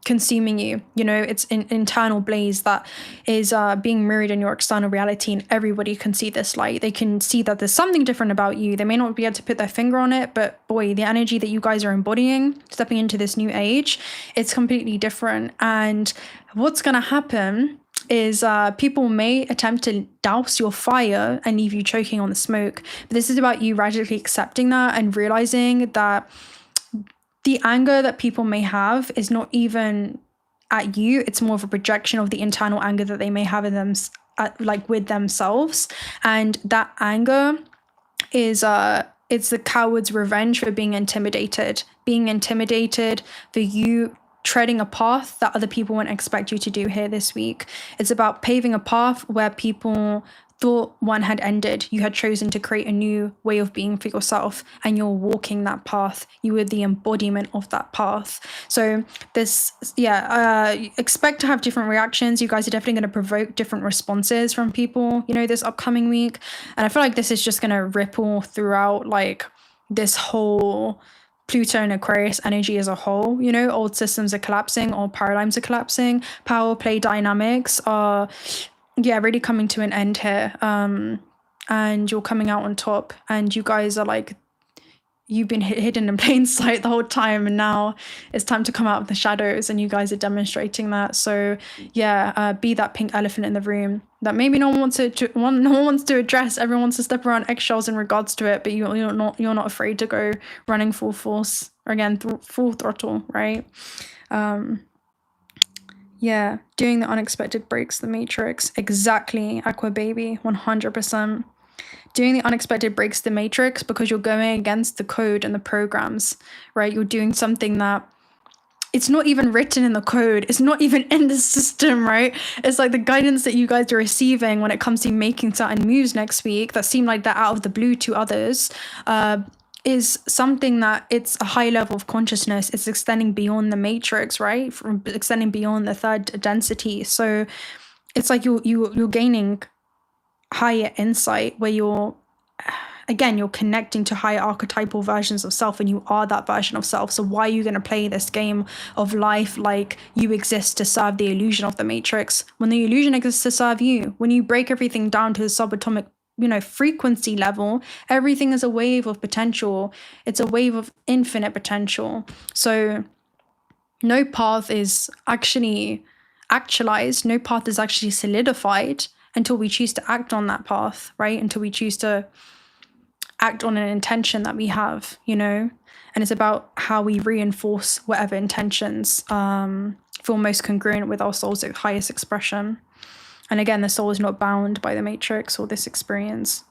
consuming you, you know, it's an internal blaze that is being mirrored in your external reality, and everybody can see this light. They can see that there's something different about you. They may not be able to put their finger on it, but boy, the energy that you guys are embodying, stepping into this new age, it's completely different. And what's going to happen is people may attempt to douse your fire and leave you choking on the smoke. But this is about you radically accepting that and realizing that the anger that people may have is not even at you. It's more of a projection of the internal anger that they may have in them, like with themselves. And that anger is it's the coward's revenge for being intimidated for you treading a path that other people wouldn't expect you to do here this week. It's about paving a path where people thought one had ended. You had chosen to create a new way of being for yourself, and you're walking that path. You were the embodiment of that path. So this, expect to have different reactions. You guys are definitely going to provoke different responses from people, you know, this upcoming week. And I feel like this is just going to ripple throughout like this whole Pluto and Aquarius energy as a whole. You know, old systems are collapsing, old paradigms are collapsing, power play dynamics are really coming to an end here, and you're coming out on top, and you guys are like, you've been hidden in plain sight the whole time, and now it's time to come out of the shadows, and you guys are demonstrating that. So be that pink elephant in the room that maybe no one wants to address. Everyone wants to step around eggshells in regards to it, but you're not afraid to go running full force, or again full throttle, right? Doing the unexpected breaks the matrix. Exactly, Aqua baby, 100%. Doing the unexpected breaks the matrix because you're going against the code and the programs, right? You're doing something that it's not even written in the code. It's not even in the system, right? It's like the guidance that you guys are receiving when it comes to making certain moves next week that seem like they're out of the blue to others, is something that it's a high level of consciousness. It's extending beyond the matrix, right? From extending beyond the third density. So it's like you're gaining higher insight where you're connecting to higher archetypal versions of self, and you are that version of self. So why are you going to play this game of life like you exist to serve the illusion of the matrix when the illusion exists to serve you? When you break everything down to the subatomic, frequency level, everything is a wave of potential. It's a wave of infinite potential. So no path is actually actualized. No path is actually solidified until we choose to act on that path, right? Until we choose to act on an intention that we have, and it's about how we reinforce whatever intentions feel most congruent with our soul's highest expression. And again, the soul is not bound by the matrix or this experience.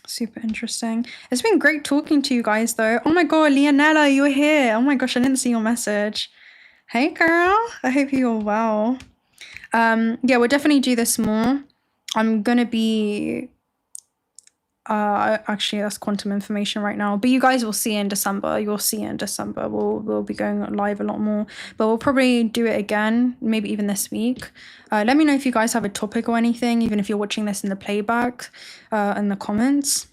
Super interesting. It's been great talking to you guys though. Oh my god, Leonella, you're here. Oh my gosh, I didn't see your message. Hey girl, I hope you're well. We'll definitely do this more. I'm gonna be actually that's quantum information right now, but you guys will see in December. You'll see in December. We'll be going live a lot more, but we'll probably do it again, maybe even this week. Let me know if you guys have a topic or anything, even if you're watching this in the playback, in the comments.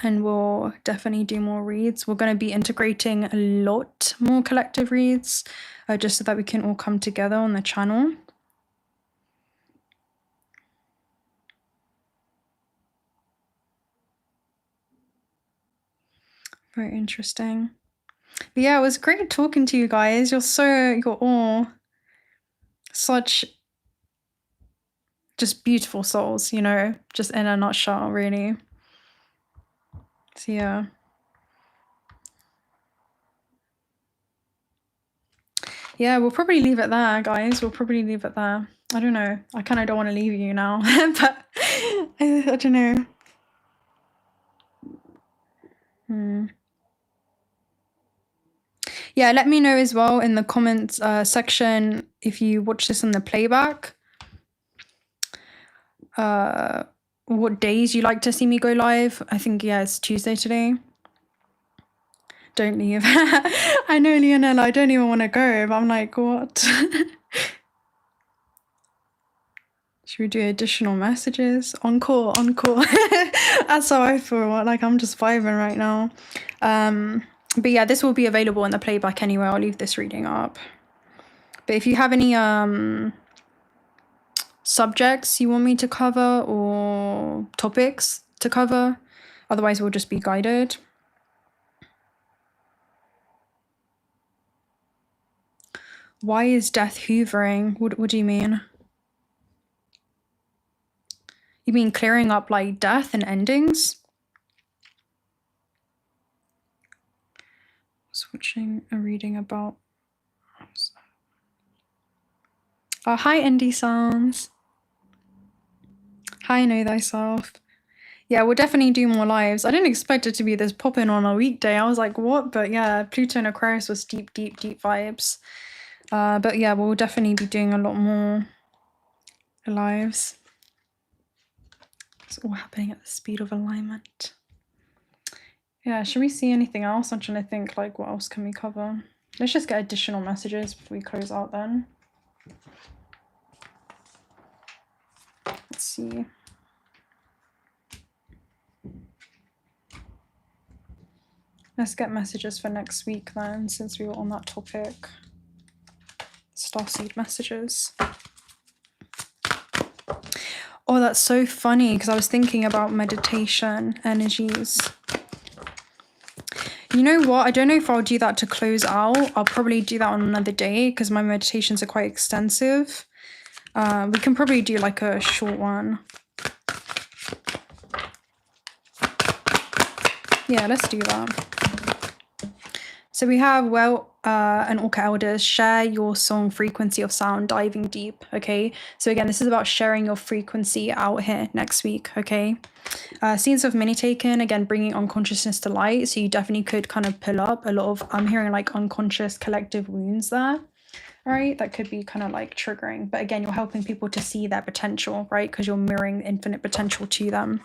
and we'll definitely do more reads. We're going to be integrating a lot more collective reads, just so that we can all come together on the channel. Very interesting. But yeah, it was great talking to you guys. You're all such just beautiful souls, you know, just in a nutshell, really. So yeah. Yeah, we'll probably leave it there, guys. We'll probably leave it there. I don't know. I kind of don't want to leave you now, but I don't know. Yeah, let me know as well in the comments section if you watch this on the playback. What days you like to see me go live. I think, yeah, it's Tuesday today. Don't leave. I know, Leonella, I don't even want to go, but I'm like, what? Should we do additional messages? Encore. That's how I feel. Like, I'm just vibing right now. But yeah, this will be available in the playback anyway. I'll leave this reading up. But if you have any subjects you want me to cover or topics to cover, otherwise we'll just be guided. Why is death hoovering? What do you mean? You mean clearing up like death and endings? Switching a reading about. Oh, hi, Indie Sounds. Hi, Know Thyself. Yeah, we'll definitely do more lives. I didn't expect it to be this popping on a weekday. I was like, what? But yeah, Pluto and Aquarius was deep vibes. But yeah, we'll definitely be doing a lot more lives. It's all happening at the speed of alignment. Yeah, should we see anything else? I'm trying to think, like, what else can we cover? Let's just get additional messages before we close out then. Let's see. Let's get messages for next week then, since we were on that topic. Starseed messages. Oh, that's so funny, because I was thinking about meditation energies. You know what? I don't know if I'll do that to close out. I'll probably do that on another day, because my meditations are quite extensive. We can probably do like a short one. Yeah, let's do that. So we have, and Orca Elders, share your song frequency of sound, diving deep, okay? So again, this is about sharing your frequency out here next week, okay? Scenes of mini taken, again, bringing unconsciousness to light. So you definitely could kind of pull up a lot of, I'm hearing like unconscious collective wounds there, right? That could be kind of like triggering. But again, you're helping people to see their potential, right? Because you're mirroring infinite potential to them.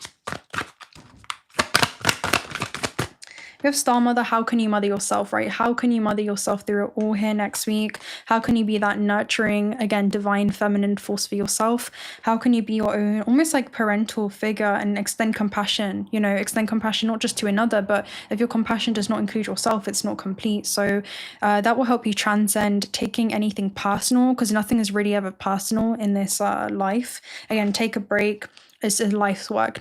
We have Star Mother, how can you mother yourself, right? How can you mother yourself through it all here next week? How can you be that nurturing, again, divine feminine force for yourself? How can you be your own, almost like parental figure and extend compassion, you know, extend compassion not just to another, but if your compassion does not include yourself, it's not complete. So that will help you transcend taking anything personal, because nothing is really ever personal in this life. Again, take a break. It's a life's work,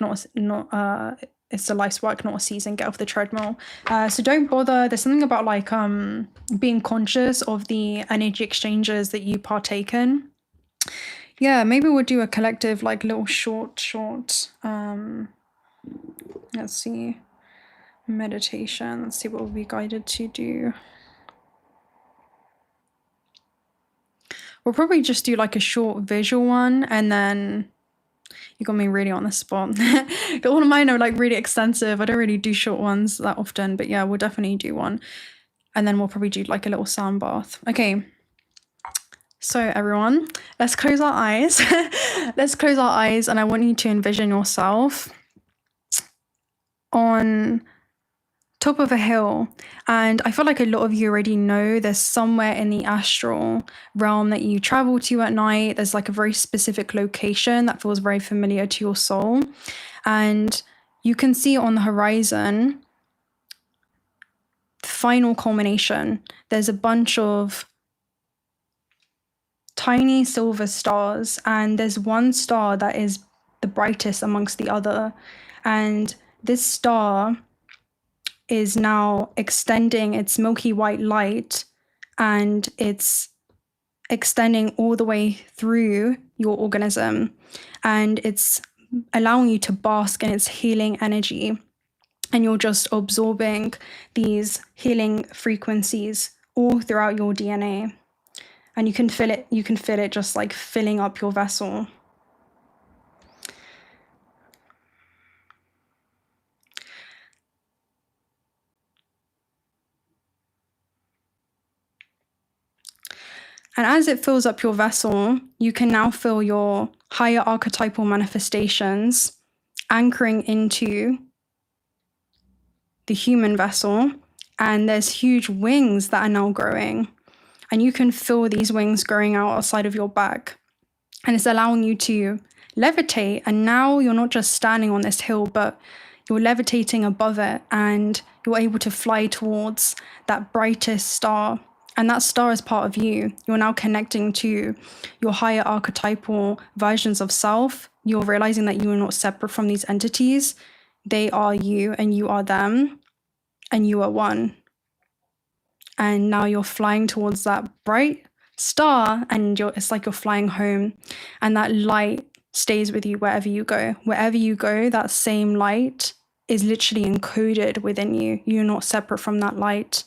it's a life's work, not a season. Get off the treadmill. So don't bother. There's something about like being conscious of the energy exchanges that you partake in. Yeah, maybe we'll do a collective like little short let's see, meditation. Let's see what we'll be guided to do. We'll probably just do like a short visual one, and then you got me really on the spot. All of mine are like really extensive. I don't really do short ones that often, but yeah, we'll definitely do one. And then we'll probably do like a little sound bath. Okay. So everyone, let's close our eyes. Let's close our eyes, and I want you to envision yourself on top of a hill. And I feel like a lot of you already know there's somewhere in the astral realm that you travel to at night. There's like a very specific location that feels very familiar to your soul. And you can see on the horizon, final culmination, there's a bunch of tiny silver stars, and there's one star that is the brightest amongst the other. And this star is now extending its milky white light, and it's extending all the way through your organism, and it's allowing you to bask in its healing energy. And you're just absorbing these healing frequencies all throughout your DNA. And you can feel it just like filling up your vessel. And as it fills up your vessel, you can now feel your higher archetypal manifestations anchoring into the human vessel. And there's huge wings that are now growing. And you can feel these wings growing out outside of your back. And it's allowing you to levitate. And now you're not just standing on this hill, but you're levitating above it. And you're able to fly towards that brightest star. And that star is part of you. You're now connecting to your higher archetypal versions of self. You're realizing that you are not separate from these entities. They are you and you are them. And you are one. And now you're flying towards that bright star, and it's like you're flying home, and that light stays with you wherever you go. Wherever you go, that same light is literally encoded within you. You're not separate from that light.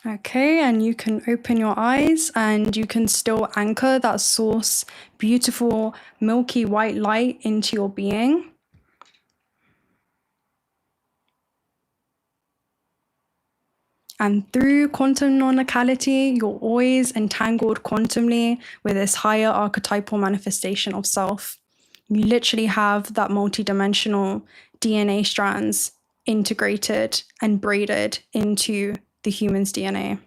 Okay, and you can open your eyes, and you can still anchor that source, beautiful milky white light into your being. And through quantum non-locality, you're always entangled quantumly with this higher archetypal manifestation of self. You literally have that multidimensional DNA strands integrated and braided into the human's DNA.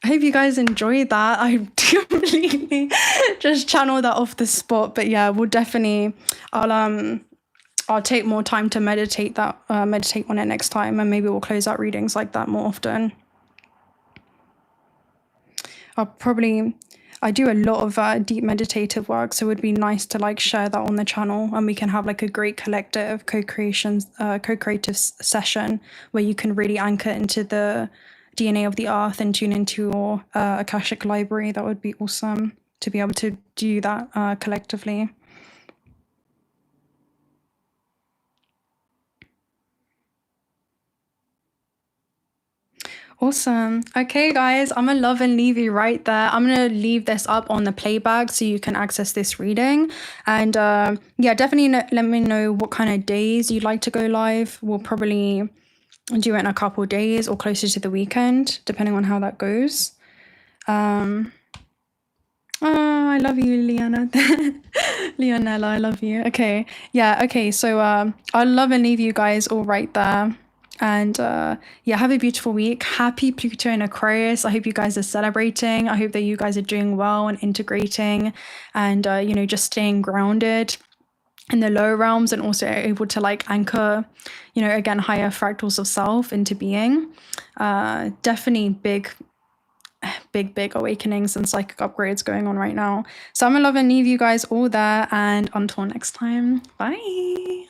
I hope you guys enjoyed that. I completely just channeled that off the spot, but yeah, we'll definitely, I'll take more time to meditate on it next time, and maybe we'll close out readings like that more often. I do a lot of deep meditative work, so it would be nice to like share that on the channel, and we can have like a great collective co-creative session where you can really anchor into the DNA of the earth and tune into your Akashic library. That would be awesome to be able to do that collectively. Awesome. Okay, guys, I'm gonna love and leave you right there. I'm gonna leave this up on the playback so you can access this reading. And yeah, definitely let me know what kind of days you'd like to go live. We'll probably do it in a couple of days or closer to the weekend, depending on how that goes. Oh, I love you, Liana. Leonella, I love you. Okay, yeah, okay, so I'll love and leave you guys all right there. And yeah, have a beautiful week. Happy Pluto in Aquarius. I hope you guys are celebrating. I hope that you guys are doing well and integrating and, you know, just staying grounded in the lower realms, and also able to like anchor, you know, again, higher fractals of self into being. Definitely big awakenings and psychic upgrades going on right now. So I'm gonna love and leave you guys all there, and until next time, bye.